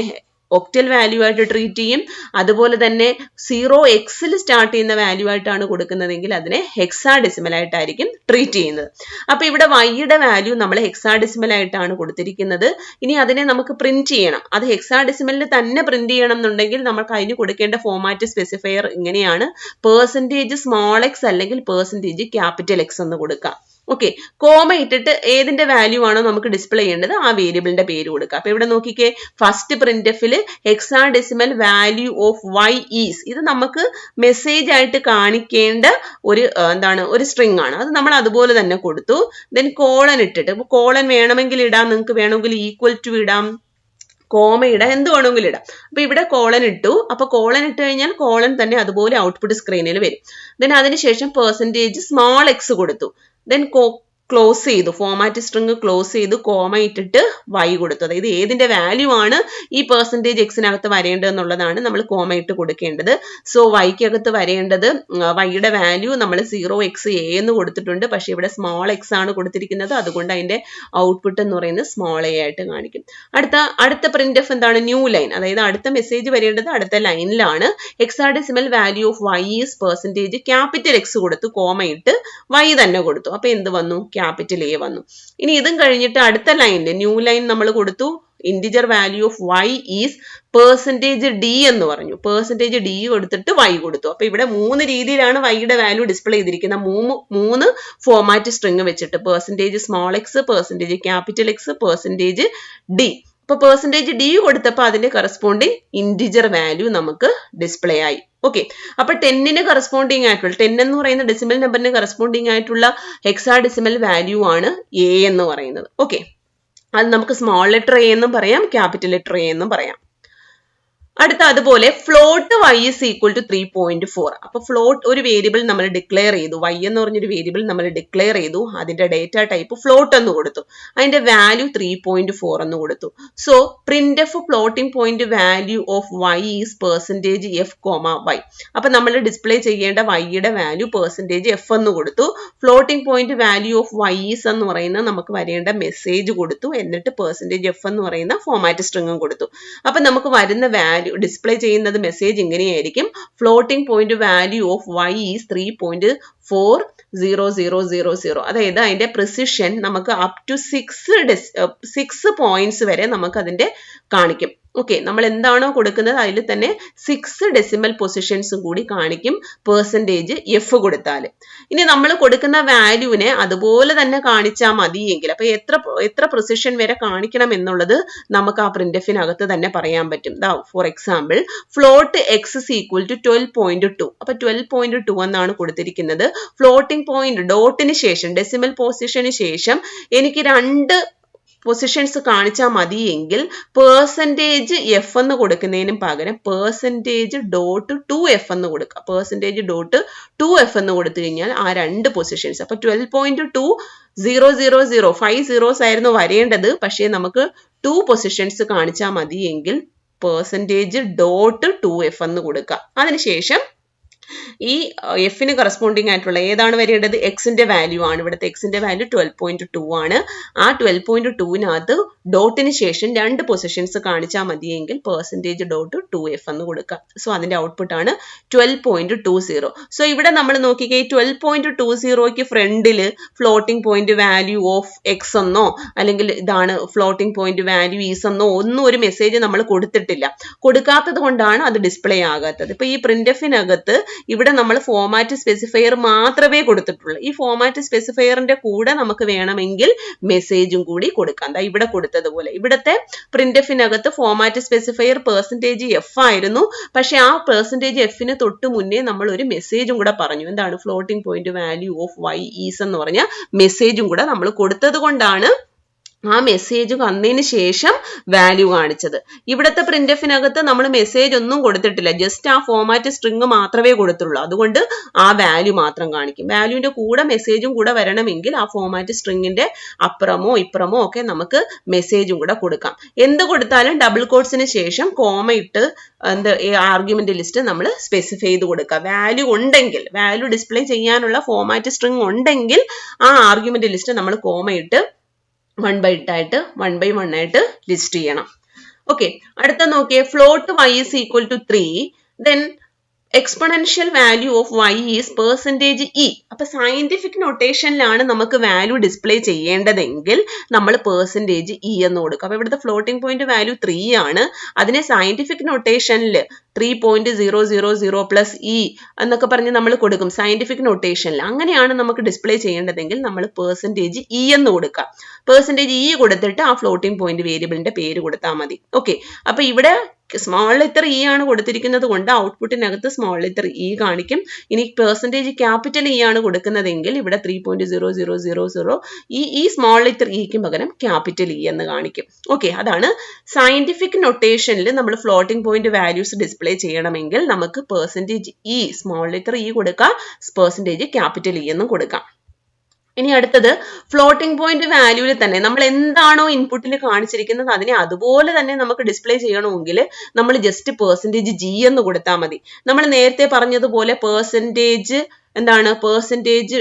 S1: ഒക്ടൽ വാല്യൂ ആയിട്ട് ട്രീറ്റ് ചെയ്യും. അതുപോലെ തന്നെ 0xൽ സ്റ്റാർട്ട് ചെയ്യുന്ന വാല്യൂ ആയിട്ടാണ് കൊടുക്കുന്നതെങ്കിൽ അതിനെ ഹെക്സാഡെസിമൽ ആയിട്ടായിരിക്കും ട്രീറ്റ് ചെയ്യുന്നത്. അപ്പൊ ഇവിടെ y-യുടെ വാല്യൂ നമ്മൾ ഹെക്സാഡെസിമൽ ആയിട്ടാണ് കൊടുത്തിരിക്കുന്നത്. ഇനി അതിനെ നമുക്ക് പ്രിന്റ് ചെയ്യണം. അത് ഹെക്സാഡെസിമലിൽ തന്നെ പ്രിന്റ് ചെയ്യണം എന്നുണ്ടെങ്കിൽ നമുക്ക് അതിന് കൊടുക്കേണ്ട ഫോർമാറ്റ് സ്പെസിഫയർ ഇങ്ങനെയാണ്. പെർസെന്റേജ് സ്മോൾ എക്സ് അല്ലെങ്കിൽ പെർസെന്റേജ് ക്യാപിറ്റൽ എക്സ് എന്ന് കൊടുക്കാം. ഓക്കെ, കോമ ഇട്ടിട്ട് ഏതിന്റെ വാല്യൂ ആണോ നമുക്ക് ഡിസ്പ്ലേ ചെയ്യേണ്ടത് ആ വേരിയബിളിന്റെ പേര് കൊടുക്കുക. അപ്പൊ ഇവിടെ നോക്കിക്കേ, ഫസ്റ്റ് പ്രിന്റ്എഫിൽ hexadecimal value of y is, ഇത് നമുക്ക് മെസ്സേജ് ആയിട്ട് കാണിക്കേണ്ട ഒരു ഒരു സ്ട്രിങ് ആണ്. അത് നമ്മൾ അതുപോലെ തന്നെ കൊടുത്തു. ദെൻ കോളൻ ഇട്ടിട്ട്, കോളൻ വേണമെങ്കിൽ ഇടാം, നിങ്ങൾക്ക് വേണമെങ്കിൽ ഈക്വൽ ടു ഇടാം, കോമ ഇടാം, എന്ത് വേണമെങ്കിലും ഇടാം. അപ്പൊ ഇവിടെ കോളൻ ഇട്ടു. അപ്പൊ കോളൻ ഇട്ട് കഴിഞ്ഞാൽ കോളൻ തന്നെ അതുപോലെ ഔട്ട്പുട്ട് സ്ക്രീനിൽ വരും. ദെൻ അതിനുശേഷം പെർസെന്റേജ് സ്മോൾ എക്സ് കൊടുത്തു. ദെൻ ക്ലോസ് ചെയ്തു, ഫോർമാറ്റ് സ്ട്രിങ് ക്ലോസ് ചെയ്തു, കോമ ഇട്ടിട്ട് y കൊടുത്തു. അതായത് ഏതിന്റെ വാല്യൂ ആണ് ഈ പെർസെന്റേജ് എക്സിനകത്ത് വരേണ്ടത് എന്നുള്ളതാണ് നമ്മൾ കോമ ഇട്ട് കൊടുക്കേണ്ടത്. സോ y-ക്കകത്ത് വരേണ്ടത് y-യുടെ വാല്യൂ നമ്മൾ 0xa എന്ന് കൊടുത്തിട്ടുണ്ട്. പക്ഷെ ഇവിടെ സ്മോൾ എക്സ് ആണ് കൊടുത്തിരിക്കുന്നത്. അതുകൊണ്ട് അതിന്റെ ഔട്ട്പുട്ട് എന്ന് പറയുന്നത് സ്മോൾ a ആയിട്ട് കാണിക്കും. അടുത്ത പ്രിന്റ്എഫ് എന്താണ്? New line. അതായത് അടുത്ത മെസ്സേജ് വരേണ്ടത് അടുത്ത ലൈനിലാണ്. Hexadecimal value of y is percentage capital X കൊടുത്തു, കോമ ഇട്ട് y തന്നെ കൊടുത്തു. അപ്പൊ എന്ത് വന്നു? ക്യാപിറ്റൽ എ വന്നു. ഇനി ഇതും കഴിഞ്ഞിട്ട് അടുത്ത ലൈനിൽ ന്യൂ ലൈൻ നമ്മൾ കൊടുത്തു. Integer value of y is percentage d എന്ന് പറഞ്ഞു. പെർസെന്റേജ് d കൊടുത്തിട്ട് y കൊടുത്തു. അപ്പൊ ഇവിടെ 3 രീതിയിലാണ് y-യുടെ വാല്യൂ ഡിസ്പ്ലേ ചെയ്തിരിക്കുന്നത്. 3 ഫോർമാറ്റ് സ്ട്രിങ് വെച്ചിട്ട്, percentage small X, percentage capital X, percentage d. അപ്പൊ പെർസെന്റേജ് d കൊടുത്തപ്പോൾ അതിന്റെ കറസ്പോണ്ടിങ് ഇന്റിജർ വാല്യൂ നമുക്ക് ഡിസ്പ്ലേ ആയി. ഓക്കെ, അപ്പൊ 10ന് കറസ്പോണ്ടിങ് ആയിട്ടുള്ള 10 എന്ന് പറയുന്ന ഡെസിമൽ നമ്പറിന് കറസ്പോണ്ടിങ് ആയിട്ടുള്ള ഹെക്സാഡെസിമൽ വാല്യൂ ആണ് a എന്ന് പറയുന്നത്. ഓക്കെ, അത് നമുക്ക് സ്മോൾ ലെറ്റർ a എന്നും പറയാം, ക്യാപിറ്റൽ ലെറ്റർ a എന്നും പറയാം. അടുത്ത അതുപോലെ float y is equal to 3.4. അപ്പൊ ഫ്ലോട്ട് ഒരു വേരിയബിൾ നമ്മൾ ഡിക്ലെയർ ചെയ്തു, y എന്ന് പറഞ്ഞൊരു വേരിയബിൾ നമ്മൾ ഡിക്ലെയർ ചെയ്തു, അതിന്റെ ഡേറ്റ ടൈപ്പ് ഫ്ലോട്ട് എന്ന് കൊടുത്തു, അതിന്റെ വാല്യൂ 3.4 എന്ന് കൊടുത്തു. So print F floating point value of y is percentage F comma y. അപ്പൊ നമ്മൾ ഡിസ്പ്ലേ ചെയ്യേണ്ട y-യുടെ വാല്യൂ പെർസെന്റേജ് എഫ് എന്ന് കൊടുത്തു, floating point value of y is എന്ന് പറയുന്ന നമുക്ക് വരേണ്ട മെസ്സേജ് കൊടുത്തു, എന്നിട്ട് പെർസെന്റേജ് എഫ് എന്ന് പറയുന്ന ഫോമാറ്റ് സ്ട്രിങ്ങും കൊടുത്തു. അപ്പൊ നമുക്ക് വരുന്ന വാല്യൂ ഡിസ്പ്ലേ ചെയ്യുന്നത് മെസ്സേജ് ഇങ്ങനെയായിരിക്കും, floating point value of y is 3.40000. അതായത് അതിന്റെ പ്രിസിഷൻ നമുക്ക് അപ് ടു 6 പോയിന്റ്സ് വരെ നമുക്ക് അതിന്റെ കാണിക്കും. ഓക്കെ, നമ്മൾ എന്താണോ കൊടുക്കുന്നത് അതിൽ തന്നെ 6 ഡെസിമൽ പൊസിഷൻസും കൂടി കാണിക്കും പെർസെന്റേജ് എഫ് കൊടുത്താൽ. ഇനി നമ്മൾ കൊടുക്കുന്ന വാല്യൂവിനെ അതുപോലെ തന്നെ കാണിച്ചാൽ മതിയെങ്കിൽ അപ്പൊ എത്ര പ്രിസിഷൻ വരെ കാണിക്കണം എന്നുള്ളത് നമുക്ക് ആ പ്രിന്റ്എഫിനകത്ത് തന്നെ പറയാൻ പറ്റും. For example float X is equal to 12.2. അപ്പൊ 12.2 എന്നാണ് കൊടുത്തിരിക്കുന്നത്. ഫ്ലോട്ടിംഗ് പോയിന്റ് ഡോട്ടിന് ശേഷം ഡെസിമൽ പൊസിഷന് ശേഷം എനിക്ക് 2 പൊസിഷൻസ് കാണിച്ചാൽ മതിയെങ്കിൽ പെർസെന്റേജ് എഫ് എന്ന് കൊടുക്കുന്നതിനും പകരം പെർസെന്റേജ് ഡോട്ട് 2f എന്ന് കൊടുക്കുക. പെർസെന്റേജ് ഡോട്ട് 2f എന്ന് കൊടുത്തു കഴിഞ്ഞാൽ ആ 2 പൊസിഷൻസ്, അപ്പൊ 12.2000 5 zeros ആയിരുന്നു വരേണ്ടത്, പക്ഷേ നമുക്ക് 2 പൊസിഷൻസ് കാണിച്ചാൽ മതിയെങ്കിൽ പെർസെന്റേജ് ഡോട്ട് 2f എന്ന് കൊടുക്കുക. അതിനുശേഷം ഈ എഫിന് കറസ്പോണ്ടിങ് ആയിട്ടുള്ള ഏതാണ് വരേണ്ടത്, എക്സിന്റെ വാല്യൂ ആണ്. ഇവിടുത്തെ എക്സിന്റെ വാല്യൂ 12.2 ആണ്. ആ 12.2നകത്ത് ഡോട്ടിന് ശേഷം 2 പൊസിഷൻസ് കാണിച്ചാൽ മതിയെങ്കിൽ പെർസെന്റേജ് ഡോട്ട് 2f എന്ന് കൊടുക്കുക. സോ അതിന്റെ ഔട്ട്പുട്ട് ആണ് 12.20. സോ ഇവിടെ നമ്മൾ നോക്കിക്കേ 12.20ക്ക് ഫ്രണ്ടില് floating point value of X എന്നോ അല്ലെങ്കിൽ ഇതാണ് ഫ്ലോട്ടിംഗ് പോയിന്റ് വാല്യൂ ഈസ് എന്നോ ഒന്നും ഒരു മെസ്സേജ് നമ്മൾ കൊടുത്തിട്ടില്ല. കൊടുക്കാത്തത് കൊണ്ടാണ് അത് ഡിസ്പ്ലേ ആകാത്തത്. ഇപ്പൊ ഈ പ്രിന്റ്എഫിനകത്ത് ഇവിടെ നമ്മൾ ഫോമാറ്റ് സ്പെസിഫയർ മാത്രമേ കൊടുത്തിട്ടുള്ളൂ. ഈ ഫോമാറ്റ് സ്പെസിഫയറിന്റെ കൂടെ നമുക്ക് വേണമെങ്കിൽ മെസ്സേജും കൂടി കൊടുക്കാം. ഇവിടെ കൊടുത്തതുപോലെ ഇവിടുത്തെ പ്രിന്റ്എഫിനകത്ത് ഫോമാറ്റ് സ്പെസിഫയർ പെർസെന്റേജ് എഫ് ആയിരുന്നു, പക്ഷെ ആ പെർസെന്റേജ് എഫിന് തൊട്ട് മുന്നേ നമ്മൾ ഒരു മെസ്സേജും കൂടെ പറഞ്ഞു. എന്താണ്, floating point value of y is എന്ന് പറഞ്ഞ മെസ്സേജും കൂടെ നമ്മൾ കൊടുത്തത് കൊണ്ടാണ് ആ മെസ്സേജ് വന്നതിന് ശേഷം വാല്യൂ കാണിച്ചത്. ഇവിടുത്തെ പ്രിന്റ്എഫിനകത്ത് നമ്മൾ മെസ്സേജ് ഒന്നും കൊടുത്തിട്ടില്ല, ജസ്റ്റ് ആ ഫോമാറ്റ് സ്ട്രിങ് മാത്രമേ കൊടുത്തുള്ളൂ. അതുകൊണ്ട് ആ വാല്യൂ മാത്രം കാണിക്കും. വാല്യൂവിന്റെ കൂടെ മെസ്സേജും കൂടെ വരണമെങ്കിൽ ആ ഫോമാറ്റ് സ്ട്രിങ്ങിന്റെ അപ്പുറമോ ഇപ്പുറമോ ഒക്കെ നമുക്ക് മെസ്സേജും കൂടെ കൊടുക്കാം. എന്ത് കൊടുത്താലും ഡബിൾ കോട്ട്സിന് ശേഷം കോമ ഇട്ട് ആർഗ്യുമെന്റ് ലിസ്റ്റ് നമ്മൾ സ്പെസിഫൈ ചെയ്ത് കൊടുക്കുക. വാല്യൂ ഉണ്ടെങ്കിൽ, വാല്യൂ ഡിസ്പ്ലേ ചെയ്യാനുള്ള ഫോമാറ്റ് സ്ട്രിങ് ഉണ്ടെങ്കിൽ ആ ആർഗ്യുമെന്റ് ലിസ്റ്റ് നമ്മൾ കോമ ഇട്ട് 1 by 1 ആയിട്ട് ലിസ്റ്റ് ചെയ്യണം. ഓക്കെ, അടുത്ത നോക്കിയേ, float y is equal to 3, then exponential value of y is percentage E. അപ്പൊ സയന്റിഫിക് നൊട്ടേഷനിലാണ് നമുക്ക് വാല്യൂ ഡിസ്പ്ലേ ചെയ്യേണ്ടതെങ്കിൽ നമ്മൾ പെർസെന്റേജ് ഇ എന്ന് കൊടുക്കും. അപ്പൊ ഇവിടുത്തെ ഫ്ലോട്ടിംഗ് പോയിന്റ് വാല്യൂ 3 ആണ്. അതിനെ സയന്റിഫിക് നൊട്ടേഷനിൽ 3.000 പ്ലസ് ഇ എന്നൊക്കെ പറഞ്ഞ് നമ്മൾ കൊടുക്കും സയന്റിഫിക് നൊട്ടേഷനിൽ. അങ്ങനെയാണ് നമുക്ക് ഡിസ്പ്ലേ ചെയ്യേണ്ടതെങ്കിൽ നമ്മൾ പെർസെന്റേജ് ഇ എന്ന് കൊടുക്കാം. പെർസെന്റേജ് ഇ കൊടുത്തിട്ട് ആ ഫ്ലോട്ടിംഗ് പോയിന്റ് വേരിയബിളിന്റെ പേര് കൊടുത്താൽ മതി. ഓക്കെ, അപ്പൊ ഇവിടെ സ്മോൾ ലെറ്റർ ഇ ആണ് കൊടുത്തിരിക്കുന്നത് കൊണ്ട് ഔട്ട്പുട്ടിനകത്ത് സ്മോൾ ലെറ്റർ ഇ കാണിക്കും. ഇനി പെർസെന്റേജ് ക്യാപിറ്റൽ ഇ ആണ് കൊടുക്കുന്നതെങ്കിൽ ഇവിടെ 3.0000 ഈ സ്മോൾ ലെറ്റർ ഇക്ക് പകരം ക്യാപിറ്റൽ ഇ എന്ന് കാണിക്കും. ഓക്കെ, അതാണ് സയന്റിഫിക് നൊട്ടേഷനിൽ നമ്മൾ ഫ്ലോട്ടിംഗ് പോയിന്റ് വാല്യൂസ് ഡിസ്പ്ലേ ചെയ്യണമെങ്കിൽ നമുക്ക് percentage E small letter E കൊടുക്കാം, പെർസെന്റേജ് ക്യാപിറ്റൽ ഇ എന്നും കൊടുക്കാം. ഇനി അടുത്തത് ഫ്ലോട്ടിംഗ് പോയിന്റ് വാല്യൂവിൽ തന്നെ നമ്മൾ എന്താണോ ഇൻപുട്ടിൽ കാണിച്ചിരിക്കുന്നത് അതിനെ അതുപോലെ തന്നെ നമുക്ക് ഡിസ്പ്ലേ ചെയ്യണമെങ്കിൽ നമ്മൾ ജസ്റ്റ് പെർസെന്റേജ് ജി എന്ന് കൊടുത്താൽ മതി. നമ്മൾ നേരത്തെ പറഞ്ഞതുപോലെ പെർസെന്റേജ് പെർസെന്റേജ്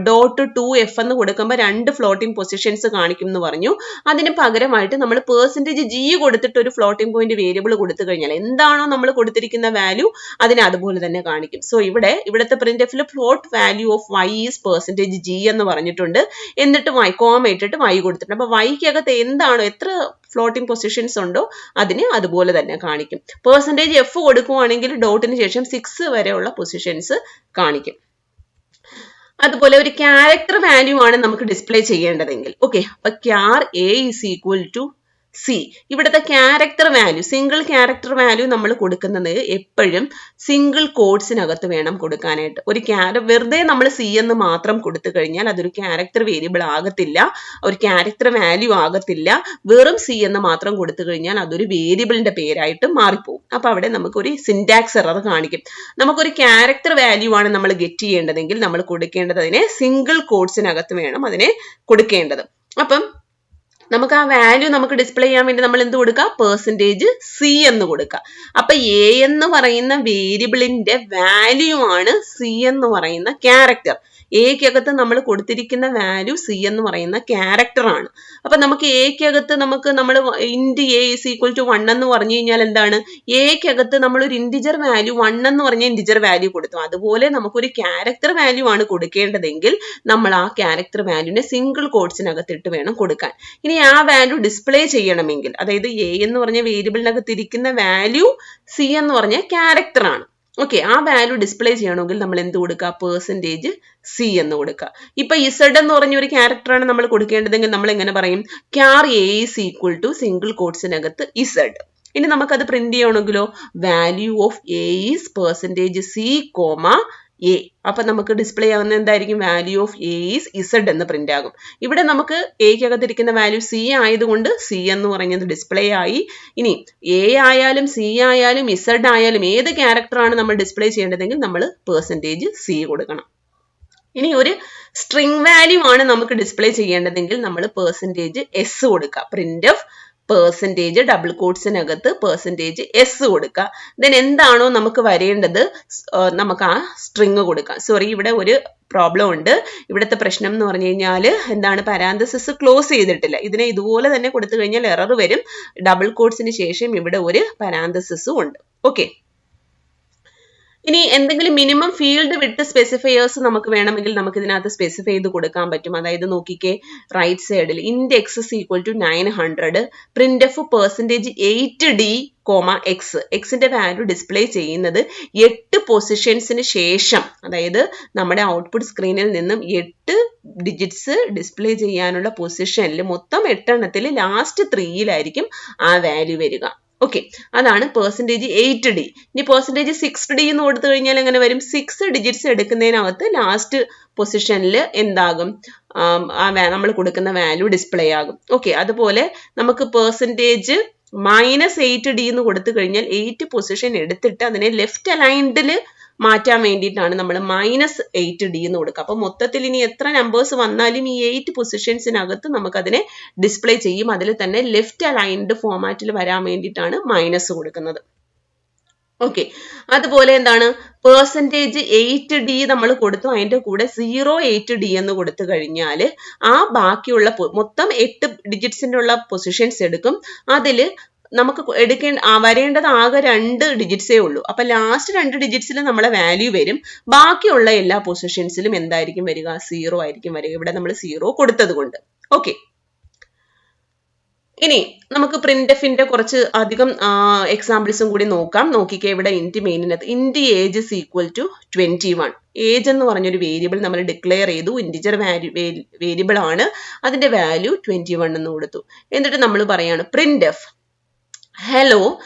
S1: ഡോട്ട് 2f എന്ന് കൊടുക്കുമ്പോൾ 2 ഫ്ലോട്ടിംഗ് പൊസിഷൻസ് കാണിക്കും എന്ന് പറഞ്ഞു. അതിന് പകരമായിട്ട് നമ്മൾ പെർസെന്റേജ് ജി കൊടുത്തിട്ട് ഒരു ഫ്ലോട്ടിംഗ് പോയിന്റ് വേരിയബിൾ കൊടുത്തു കഴിഞ്ഞാൽ എന്താണോ നമ്മൾ കൊടുത്തിരിക്കുന്ന വാല്യൂ അതിനെ അതുപോലെ തന്നെ കാണിക്കും. സോ ഇവിടുത്തെ പ്രിന്റ്എഫിൽ float value of y is percentage G എന്ന് പറഞ്ഞിട്ടുണ്ട്. എന്നിട്ട് കോമ ഇട്ടിട്ട് y കൊടുത്തിട്ടുണ്ട്. അപ്പൊ yക്കകത്ത് എന്താണോ എത്ര ഫ്ലോട്ടിംഗ് പൊസിഷൻസ് ഉണ്ടോ അതിനെ അതുപോലെ തന്നെ കാണിക്കും. പെർസെന്റേജ് എഫ് കൊടുക്കുവാണെങ്കിൽ ഡോട്ടിന് ശേഷം 6 വരെയുള്ള പൊസിഷൻസ് കാണിക്കും. അതുപോലെ ഒരു ക്യാരക്ടർ വാല്യൂ ആണ് നമുക്ക് ഡിസ്പ്ലേ ചെയ്യേണ്ടതെങ്കിൽ. ഓക്കെ, അപ്പൊ char a is equal to C. ഇവിടുത്തെ character value, single character value നമ്മൾ കൊടുക്കുന്നത് എപ്പോഴും സിംഗിൾ കോഡ്സിനകത്ത് വേണം കൊടുക്കാനായിട്ട്. ഒരു വെറുതെ നമ്മൾ സി എന്ന് മാത്രം കൊടുത്തു കഴിഞ്ഞാൽ അതൊരു ക്യാരക്ടർ വേരിയബിൾ ആകത്തില്ല, ഒരു ക്യാരക്ടർ വാല്യൂ ആകത്തില്ല. വെറും സി എന്ന് മാത്രം കൊടുത്തു കഴിഞ്ഞാൽ അതൊരു വേരിയബിളിന്റെ പേരായിട്ട് മാറിപ്പോകും. അപ്പൊ അവിടെ നമുക്കൊരു സിന്റാക്സ് എറർ കാണിക്കും. നമുക്കൊരു ക്യാരക്ടർ വാല്യൂ ആണ് നമ്മൾ ഗെറ്റ് ചെയ്യേണ്ടതെങ്കിൽ നമ്മൾ കൊടുക്കേണ്ടത് അതിനെ സിംഗിൾ കോഡ്സിനകത്ത് വേണം അതിനെ കൊടുക്കേണ്ടത്. അപ്പം നമുക്ക് ആ വാല്യൂ നമുക്ക് ഡിസ്പ്ലേ ചെയ്യാൻ വേണ്ടി നമ്മൾ എന്ത് കൊടുക്കുക? പെർസെൻറ്റേജ് സി എന്ന് കൊടുക്കുക. അപ്പൊ എ എന്ന് പറയുന്ന വേരിയബിളിന്റെ വാല്യൂ ആണ് സി എന്ന് പറയുന്ന ക്യാരക്ടർ. എക്കകത്ത് നമ്മൾ കൊടുത്തിരിക്കുന്ന വാല്യൂ സി എന്ന് പറയുന്ന ക്യാരക്ടർ ആണ്. അപ്പൊ നമുക്ക് എക്കകത്ത് നമ്മൾ ഇൻറ്റ് എ ഈസ് ഈക്വൽ ടു 1 എന്ന് പറഞ്ഞു കഴിഞ്ഞാൽ എന്താണ്? എക്കകത്ത് നമ്മൾ ഒരു ഇന്റിജർ വാല്യൂ 1 എന്ന് പറഞ്ഞ ഇന്റിജർ വാല്യൂ കൊടുത്തു. അതുപോലെ നമുക്കൊരു ക്യാരക്ടർ വാല്യൂ ആണ് കൊടുക്കേണ്ടതെങ്കിൽ നമ്മൾ ആ ക്യാരക്ടർ വാല്യൂനെ സിംഗിൾ കോഡ്സിനകത്തിട്ട് വേണം കൊടുക്കാൻ. ഇനി ആ വാല്യൂ ഡിസ്പ്ലേ ചെയ്യണമെങ്കിൽ, അതായത് എ എന്ന് പറഞ്ഞ വേരിയബിളിനകത്ത് ഇരിക്കുന്ന വാല്യൂ സി എന്ന് പറഞ്ഞ ക്യാരക്ടർ ആണ്. ഓക്കെ, ആ വാല്യൂ ഡിസ്പ്ലേ ചെയ്യണമെങ്കിൽ നമ്മൾ എന്ത് കൊടുക്കുക? പെർസെൻറ്റേജ് സി എന്ന് കൊടുക്കുക. ഇപ്പൊ ഇസഡ് എന്ന് പറഞ്ഞ ഒരു ക്യാരക്ടറാണ് നമ്മൾ കൊടുക്കേണ്ടതെങ്കിൽ നമ്മൾ എങ്ങനെ പറയും? Char A is equal to single കോഡ്സിനകത്ത് ഇസഡ്. ഇനി നമുക്കത് പ്രിന്റ് ചെയ്യണമെങ്കിലോ value of A is percentage C comma A. അപ്പൊ നമുക്ക് ഡിസ്പ്ലേ ആവുന്ന എന്തായിരിക്കും? Value of A is Z എന്ന് പ്രിന്റ് ആകും. ഇവിടെ നമുക്ക് എക്കകത്തിരിക്കുന്ന വാല്യൂ സി ആയതുകൊണ്ട് സി എന്ന് പറയുന്നത് ഡിസ്പ്ലേ ആയി. ഇനി എ ആയാലും സി ആയാലും ഇസഡ് ആയാലും ഏത് ക്യാരക്ടറാണ് നമ്മൾ ഡിസ്പ്ലേ ചെയ്യേണ്ടതെങ്കിൽ നമ്മൾ പെർസെൻറ്റേജ് സി കൊടുക്കണം. ഇനി ഒരു സ്ട്രിംഗ് വാല്യൂ ആണ് നമുക്ക് ഡിസ്പ്ലേ ചെയ്യേണ്ടതെങ്കിൽ നമ്മൾ പെർസെൻറ്റേജ് എസ് കൊടുക്കുക. പ്രിന്റ് ഓഫ് പെർസെൻറ്റേജ് ഡബിൾ കോഡ്സിനകത്ത് പെർസെൻറ്റേജ് എസ് കൊടുക്കുക. ദെൻ എന്താണോ നമുക്ക് വരേണ്ടത് നമുക്ക് ആ സ്ട്രിങ് കൊടുക്കാം. സോറി, ഇവിടെ ഒരു പ്രോബ്ലം ഉണ്ട്. ഇവിടുത്തെ പ്രശ്നം എന്ന് പറഞ്ഞു കഴിഞ്ഞാൽ എന്താണ്? പാരാന്തസിസ് ക്ലോസ് ചെയ്തിട്ടില്ല. ഇതിനെ ഇതുപോലെ തന്നെ കൊടുത്തു കഴിഞ്ഞാൽ എറർ വരും. ഡബിൾ കോഡ്സിന് ശേഷം ഇവിടെ ഒരു പാരാന്തസിസും ഉണ്ട്. ഓക്കെ, ഇനി എന്തെങ്കിലും മിനിമം ഫീൽഡ് വിട്ട് സ്പെസിഫയേഴ്സ് നമുക്ക് വേണമെങ്കിൽ നമുക്ക് ഇതിനകത്ത് സ്പെസിഫൈ ചെയ്ത് കൊടുക്കാൻ പറ്റും. അതായത് നോക്കിക്കേ, റൈറ്റ് സൈഡിൽ int X is equal to 900 printf percentage 8d comma X. എക്സിന്റെ വാല്യൂ ഡിസ്പ്ലേ ചെയ്യുന്നത് 8 പൊസിഷൻസിന് ശേഷം, അതായത് നമ്മുടെ ഔട്ട്പുട്ട് സ്ക്രീനിൽ നിന്നും 8 ഡിജിറ്റ്സ് ഡിസ്പ്ലേ ചെയ്യാനുള്ള പൊസിഷനിൽ മൊത്തം 8 എണ്ണത്തിൽ ലാസ്റ്റ് 3യിലായിരിക്കും ആ വാല്യൂ വരിക. ഓക്കെ, അതാണ് പെർസെൻറ്റേജ് 8d. ഇനി പെർസെൻറ്റേജ് 6d എന്ന് കൊടുത്തു കഴിഞ്ഞാൽ എങ്ങനെ വരും? 6 ഡിജിറ്റ്സ് എടുക്കുന്നതിനകത്ത് ലാസ്റ്റ് പൊസിഷനിൽ എന്താകും? നമ്മൾ കൊടുക്കുന്ന വാല്യൂ ഡിസ്പ്ലേ ആകും. ഓക്കെ, അതുപോലെ നമുക്ക് പെർസെൻറ്റേജ് -8d എന്ന് കൊടുത്തു കഴിഞ്ഞാൽ 8 പൊസിഷൻ എടുത്തിട്ട് അതിനെ ലെഫ്റ്റ് അലൈൻഡിൽ മാറ്റാൻ വേണ്ടിയിട്ടാണ് നമ്മൾ -8d എന്ന് കൊടുക്കുക. അപ്പൊ മൊത്തത്തിൽ ഇനി എത്ര നമ്പേഴ്സ് വന്നാലും ഈ 8 പൊസിഷൻസിനകത്ത് നമുക്ക് അതിനെ ഡിസ്പ്ലേ ചെയ്യും. അതിൽ തന്നെ ലെഫ്റ്റ് അലൈൻഡ് ഫോമാറ്റിൽ വരാൻ വേണ്ടിയിട്ടാണ് മൈനസ് കൊടുക്കുന്നത്. ഓക്കെ, അതുപോലെ എന്താണ്? പെർസെൻറ്റേജ് 8d നമ്മൾ കൊടുത്തു, അതിന്റെ കൂടെ 0.8d എന്ന് കൊടുത്തു കഴിഞ്ഞാൽ ആ ബാക്കിയുള്ള മൊത്തം 8 ഡിജിറ്റ്സിന്റെ ഉള്ള പൊസിഷൻസ് എടുക്കും. അതിൽ നമുക്ക് വരേണ്ടത് ആകെ 2 ഡിജിറ്റ്സേ ഉള്ളൂ. അപ്പൊ ലാസ്റ്റ് 2 ഡിജിറ്റ്സിൽ നമ്മളെ വാല്യൂ വരും. ബാക്കിയുള്ള എല്ലാ പൊസിഷൻസിലും എന്തായിരിക്കും വരിക? 0 ആയിരിക്കും വരിക. ഇവിടെ നമ്മൾ 0 കൊടുത്തത് കൊണ്ട്. ഓക്കെ, ഇനി നമുക്ക് പ്രിന്റ് എഫിന്റെ കുറച്ച് അധികം എക്സാമ്പിൾസും കൂടി നോക്കാം. നോക്കിക്കേ, ഇവിടെ ഇൻറ്റ് മെയിനിനകത്ത് int age is equal to 21. Age എന്ന് പറഞ്ഞൊരു വേരിയബിൾ നമ്മൾ ഡിക്ലെയർ ചെയ്തു. ഇന്റിജർ വേരിയബിൾ ആണ്. അതിന്റെ വാല്യൂ 21 എന്ന് കൊടുത്തു. എന്നിട്ട് നമ്മൾ പറയാണ് പ്രിന്റ് എഫ് ഹലോ.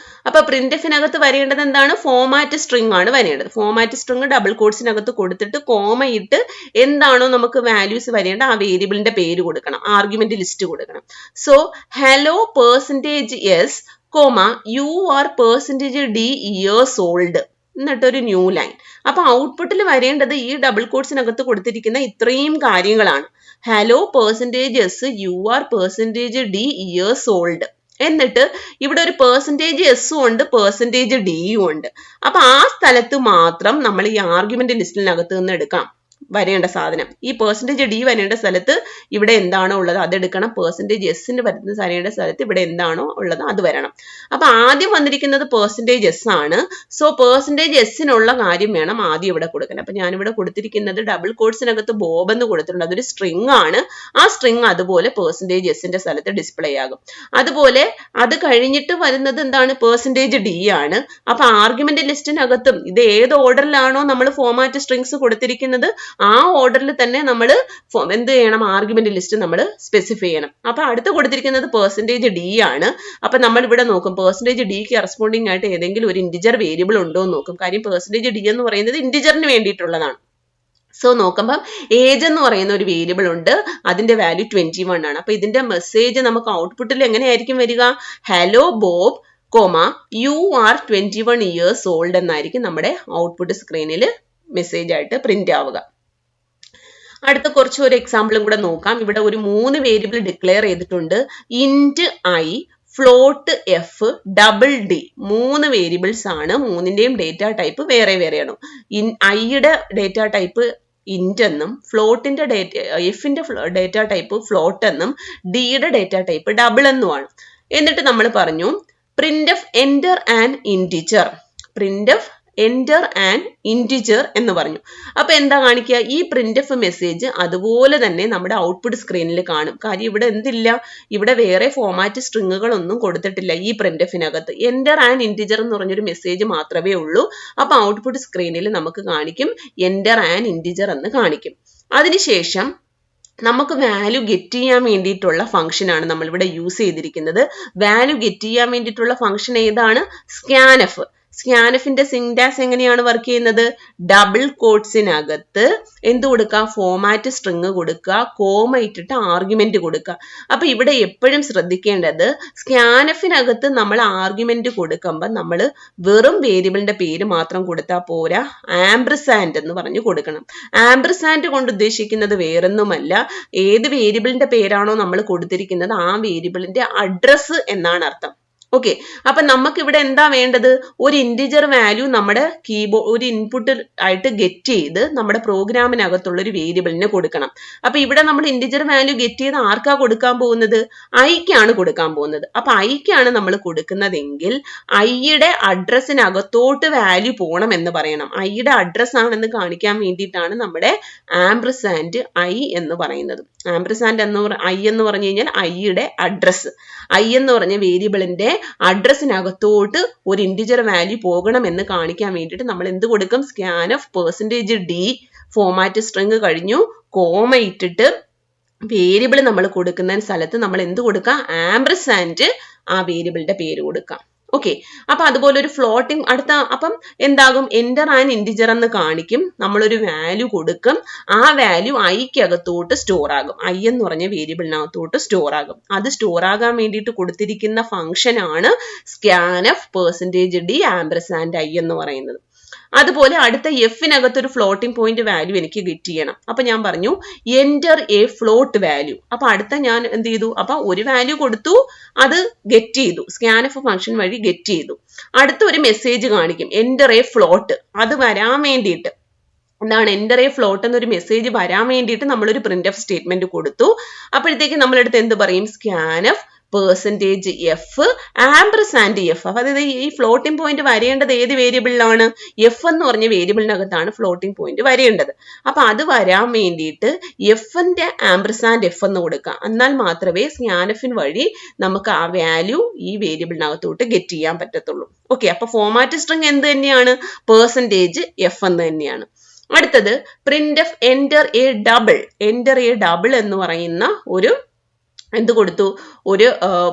S1: അപ്പൊ പ്രിന്റ് എഫിനകത്ത് വരേണ്ടത് എന്താണ്? ഫോമാറ്റ് സ്ട്രിംഗ് ആണ് വരേണ്ടത്. ഫോമാറ്റ് സ്ട്രിംഗ് ഡബിൾ കോഡ്സിനകത്ത് കൊടുത്തിട്ട് കോമ ഇട്ട് എന്താണോ നമുക്ക് വാല്യൂസ് വരേണ്ട ആ വേരിയബിളിന്റെ പേര് കൊടുക്കണം, ആർഗ്യുമെന്റ് ലിസ്റ്റ് കൊടുക്കണം. So hello percentage S comma you are percentage D years old എന്നിട്ടൊരു ന്യൂ ലൈൻ. അപ്പൊ ഔട്ട്പുട്ടിൽ വരേണ്ടത് ഈ ഡബിൾ കോഡ്സിനകത്ത് കൊടുത്തിരിക്കുന്ന ഇത്രയും കാര്യങ്ങളാണ്. Hello percentage S you are percentage D years old. എന്നിട്ട് ഇവിടെ ഒരു പെർസെൻറ്റേജ് എസ്സും ഉണ്ട്, പെർസെൻറ്റേജ് ഡിയും ഉണ്ട്. അപ്പൊ ആ സ്ഥലത്ത് മാത്രം നമ്മൾ ഈ ആർഗ്യുമെന്റ് ലിസ്റ്റിനകത്ത് നിന്ന് എടുക്കാം വരേണ്ട സാധനം. ഈ പെർസെൻറ്റേജ് ഡി വരേണ്ട സ്ഥലത്ത് ഇവിടെ എന്താണോ ഉള്ളത് അതെടുക്കണം. പെർസെൻറ്റേജ് എസിന് വരേണ്ട സ്ഥലത്ത് ഇവിടെ എന്താണോ ഉള്ളത് അത് വരണം. അപ്പൊ ആദ്യം വന്നിരിക്കുന്നത് പെർസെൻറ്റേജ് എസ് ആണ്. സോ പെർസെൻറ്റേജ് എസിനുള്ള കാര്യം വേണം ആദ്യം ഇവിടെ കൊടുക്കണം. അപ്പൊ ഞാനിവിടെ കൊടുത്തിരിക്കുന്നത് ഡബിൾ കോഡ്സിനകത്ത് ബോബ് എന്ന് കൊടുത്തിട്ടുണ്ട്. അതൊരു സ്ട്രിംഗ് ആണ്. ആ സ്ട്രിംഗ് അതുപോലെ പെർസെൻറ്റേജ് എസിന്റെ സ്ഥലത്ത് ഡിസ്പ്ലേ ആകും. അതുപോലെ അത് കഴിഞ്ഞിട്ട് വരുന്നത് എന്താണ്? പെർസെൻറ്റേജ് ഡി ആണ്. അപ്പൊ ആർഗ്യുമെന്റ് ലിസ്റ്റിനകത്തും ഇത് ഏത് ഓർഡറിലാണോ നമ്മൾ ഫോമാറ്റ് സ്ട്രിങ്സ് കൊടുത്തിരിക്കുന്നത് ആ ഓർഡറിൽ തന്നെ നമ്മൾ എന്ത് ചെയ്യണം, ആർഗ്യുമെന്റ് ലിസ്റ്റ് നമ്മൾ സ്പെസിഫൈ ചെയ്യണം. അപ്പൊ അടുത്ത് കൊടുത്തിരിക്കുന്നത് പെർസെന്റേജ് ഡി ആണ്. അപ്പൊ നമ്മൾ ഇവിടെ നോക്കും പെർസെന്റേജ് ഡി കറസ്പോണ്ടിങ് ആയിട്ട് ഏതെങ്കിലും ഒരു ഇന്റിജർ വേരിയബിൾ ഉണ്ടോ എന്ന് നോക്കും. കാര്യം പെർസെന്റേജ് ഡി എന്ന് പറയുന്നത് ഇന്റിജറിന് വേണ്ടിയിട്ടുള്ളതാണ്. സോ നോക്കുമ്പോൾ ഏജ് എന്ന് പറയുന്ന ഒരു വേരിയബിൾ ഉണ്ട്, അതിന്റെ വാല്യൂ 21 ആണ്. അപ്പൊ ഇതിന്റെ മെസ്സേജ് നമുക്ക് ഔട്ട്പുട്ടിൽ എങ്ങനെയായിരിക്കും വരിക, hello Bob comma you are 21 years old എന്നായിരിക്കും നമ്മുടെ ഔട്ട്പുട്ട് സ്ക്രീനിൽ മെസ്സേജ് ആയിട്ട് പ്രിന്റ് ആവുക. അടുത്ത കുറച്ച് ഒരു എക്സാമ്പിളും കൂടെ നോക്കാം. ഇവിടെ ഒരു 3 വേരിയബിൾ ഡിക്ലെയർ ചെയ്തിട്ടുണ്ട്. Int I, float F, double D, 3 variables ആണ്. 3ന്റെയും ഡേറ്റ ടൈപ്പ് വേറെ വേറെയാണ്. ഐയുടെ ഡേറ്റ ടൈപ്പ് ഇന്റ് എന്നും, ഫ്ലോട്ടിന്റെ എഫിന്റെ ഡേറ്റ ടൈപ്പ് ഫ്ലോട്ട് എന്നും, ഡിയുടെ ഡേറ്റ ടൈപ്പ് ഡബിൾ എന്നുമാണ്. എന്നിട്ട് നമ്മൾ പറഞ്ഞു printf enter an integer, printf enter an integer എന്ന് പറഞ്ഞു. അപ്പൊ എന്താ കാണിക്കുക, ഈ printf മെസ്സേജ് അതുപോലെ തന്നെ നമ്മുടെ ഔട്ട്പുട്ട് സ്ക്രീനിൽ കാണും. കാര്യം ഇവിടെ എന്തില്ല, ഇവിടെ വേറെ ഫോമാറ്റ് സ്ട്രിങ്ങുകളൊന്നും കൊടുത്തിട്ടില്ല ഈ printfനകത്ത്. enter an integer എന്ന് പറഞ്ഞൊരു മെസ്സേജ് മാത്രമേ ഉള്ളൂ. അപ്പൊ ഔട്ട്പുട്ട് സ്ക്രീനിൽ നമുക്ക് കാണിക്കും enter an integer എന്ന് കാണിക്കും. അതിനുശേഷം നമുക്ക് വാല്യൂ ഗെറ്റ് ചെയ്യാൻ വേണ്ടിയിട്ടുള്ള ഫംഗ്ഷൻ ആണ് നമ്മൾ ഇവിടെ യൂസ് ചെയ്തിരിക്കുന്നത്. വാല്യൂ ഗെറ്റ് ചെയ്യാൻ വേണ്ടിയിട്ടുള്ള ഫംഗ്ഷൻ ഏതാണ്, സ്കാൻഎഫ്. സ്കാൻഎഫിന്റെ സിന്റാക്സ് എങ്ങനെയാണ് വർക്ക് ചെയ്യുന്നത്, ഡബിൾ കോട്ട്സിനകത്ത് എന്ത് കൊടുക്കുക, ഫോമാറ്റ് സ്ട്രിങ് കൊടുക്കുക, കോമ ഇട്ടിട്ട് ആർഗ്യുമെന്റ് കൊടുക്കുക. അപ്പൊ ഇവിടെ എപ്പോഴും ശ്രദ്ധിക്കേണ്ടത് സ്കാൻഎഫിനകത്ത് നമ്മൾ ആർഗ്യുമെന്റ് കൊടുക്കുമ്പോൾ നമ്മൾ വെറും വേരിയബിളിന്റെ പേര് മാത്രം കൊടുത്താൽ പോരാ, ആംപർസാൻഡ് എന്ന് പറഞ്ഞു കൊടുക്കണം. ആംപർസാൻഡ് കൊണ്ട് ഉദ്ദേശിക്കുന്നത് വേറൊന്നുമല്ല, ഏത് വേരിയബിളിന്റെ പേരാണോ നമ്മൾ കൊടുത്തിരിക്കുന്നത് ആ വേരിയബിളിന്റെ അഡ്രസ് എന്നാണ് അർത്ഥം. ഓക്കെ, അപ്പൊ നമുക്ക് ഇവിടെ എന്താ വേണ്ടത്, ഒരു ഇന്റിജർ വാല്യൂ നമ്മുടെ കീബോർഡ് ഒരു ഇൻപുട്ട് ആയിട്ട് ഗെറ്റ് ചെയ്ത് നമ്മുടെ പ്രോഗ്രാമിനകത്തുള്ള ഒരു വേരിയബിളിന് കൊടുക്കണം. അപ്പൊ ഇവിടെ നമ്മൾ ഇന്റിജർ വാല്യൂ ഗെറ്റ് ചെയ്ത് ആർക്കാ കൊടുക്കാൻ പോകുന്നത്, ഐക്കാണ് കൊടുക്കാൻ പോകുന്നത്. അപ്പൊ ഐക്കാണ് നമ്മൾ കൊടുക്കുന്നതെങ്കിൽ ഐയുടെ അഡ്രസ്സിനകത്തോട്ട് വാല്യൂ പോകണം എന്ന് പറയണം. ഐയുടെ അഡ്രസ് ആണെന്ന് കാണിക്കാൻ വേണ്ടിയിട്ടാണ് നമ്മുടെ ആംപർസാൻഡ് ഐ എന്ന് പറയുന്നത്. ആംപർസാൻഡ് ഐ എന്ന് പറഞ്ഞു കഴിഞ്ഞാൽ ഐയുടെ അഡ്രസ്, ഐ എന്ന് പറഞ്ഞ വേരിയബിളിന്റെ അഡ്രസ്സിനകത്തോട്ട് ഒരു ഇന്റിജർ വാല്യൂ പോകണം എന്ന് കാണിക്കാൻ വേണ്ടിയിട്ട് നമ്മൾ എന്ത് കൊടുക്കും, സ്കാൻഎഫ് പെർസെന്റേജ് ഡി, ഫോമാറ്റ് സ്ട്രിങ് കഴിഞ്ഞു, കോമ ഇട്ടിട്ട് വേരിയബിൾ നമ്മൾ കൊടുക്കുന്ന സ്ഥലത്ത് നമ്മൾ എന്ത് കൊടുക്കാം, ആംപർസാൻഡ് ആ വേരിയബിളിന്റെ പേര് കൊടുക്കാം. ഓക്കെ, അപ്പൊ അതുപോലെ ഒരു ഫ്ലോട്ടിംഗ് അടുത്ത അപ്പം എന്താകും, എൻ്റർ ആൻ ഇന്റിജർ എന്ന് കാണിക്കും, നമ്മളൊരു വാല്യൂ കൊടുക്കും, ആ വാല്യൂ ഐക്കകത്തോട്ട് സ്റ്റോർ ആകും, ഐ എന്ന് പറഞ്ഞ വേരിയബിളിനകത്തോട്ട് സ്റ്റോർ ആകും. അത് സ്റ്റോർ ആകാൻ വേണ്ടിയിട്ട് കൊടുത്തിരിക്കുന്ന ഫംഗ്ഷൻ ആണ് സ്കാൻഎഫ് പെർസെന്റേജ് ഡി ആംപർസാൻഡ് ഐ എന്ന് പറയുന്നത്. അതുപോലെ അടുത്ത എഫിനകത്ത് ഒരു ഫ്ലോട്ടിംഗ് പോയിന്റ് വാല്യൂ എനിക്ക് ഗെറ്റ് ചെയ്യണം. അപ്പൊ ഞാൻ പറഞ്ഞു എൻ്റർ എ ഫ്ലോട്ട് വാല്യൂ. അപ്പൊ അടുത്ത ഞാൻ എന്ത് ചെയ്തു, അപ്പൊ ഒരു വാല്യൂ കൊടുത്തു, അത് ഗെറ്റ് ചെയ്തു, സ്കാൻഎഫ് ഫംഗ്ഷൻ വഴി ഗെറ്റ് ചെയ്തു. അടുത്ത ഒരു മെസ്സേജ് കാണിക്കും എൻ്റർ എ ഫ്ലോട്ട്. അത് വരാൻ വേണ്ടിയിട്ട് എന്താണ്, എൻ്റർ എ ഫ്ലോട്ട് എന്നൊരു മെസ്സേജ് വരാൻ വേണ്ടിയിട്ട് നമ്മളൊരു printf സ്റ്റേറ്റ്മെന്റ് കൊടുത്തു. അപ്പോഴത്തേക്ക് നമ്മളെടുത്ത് എന്ത് പറയും, സ്കാൻഎഫ് പെർസെന്റേജ് എഫ് ആംപർസാൻഡ് എഫ്. അതായത് ഈ ഫ്ലോട്ടിംഗ് പോയിന്റ് വരേണ്ടത് ഏത് വേരിയബിളിലാണ്, എഫ് എന്ന് പറഞ്ഞ വേരിയബിളിനകത്താണ് ഫ്ലോട്ടിംഗ് പോയിന്റ് വരേണ്ടത്. അപ്പൊ അത് വരാൻ വേണ്ടിയിട്ട് എഫിന്റെ ആംപർസാൻഡ് എഫ് എന്ന് കൊടുക്കാം. എന്നാൽ മാത്രമേ സ്കാൻഎഫിന് വഴി നമുക്ക് ആ വാല്യൂ ഈ വേരിയബിളിനകത്തോട്ട് ഗെറ്റ് ചെയ്യാൻ പറ്റത്തുള്ളൂ. ഓക്കെ, അപ്പൊ ഫോമാറ്റ് സ്ട്രിങ് എന്ത് തന്നെയാണ്, പെർസെന്റേജ് എഫ് എന്ന് തന്നെയാണ്. അടുത്തത് printf enter a double. enter a double എന്ന് പറയുന്ന ഒരു എന്ത് കൊടുത്തു, ഒരു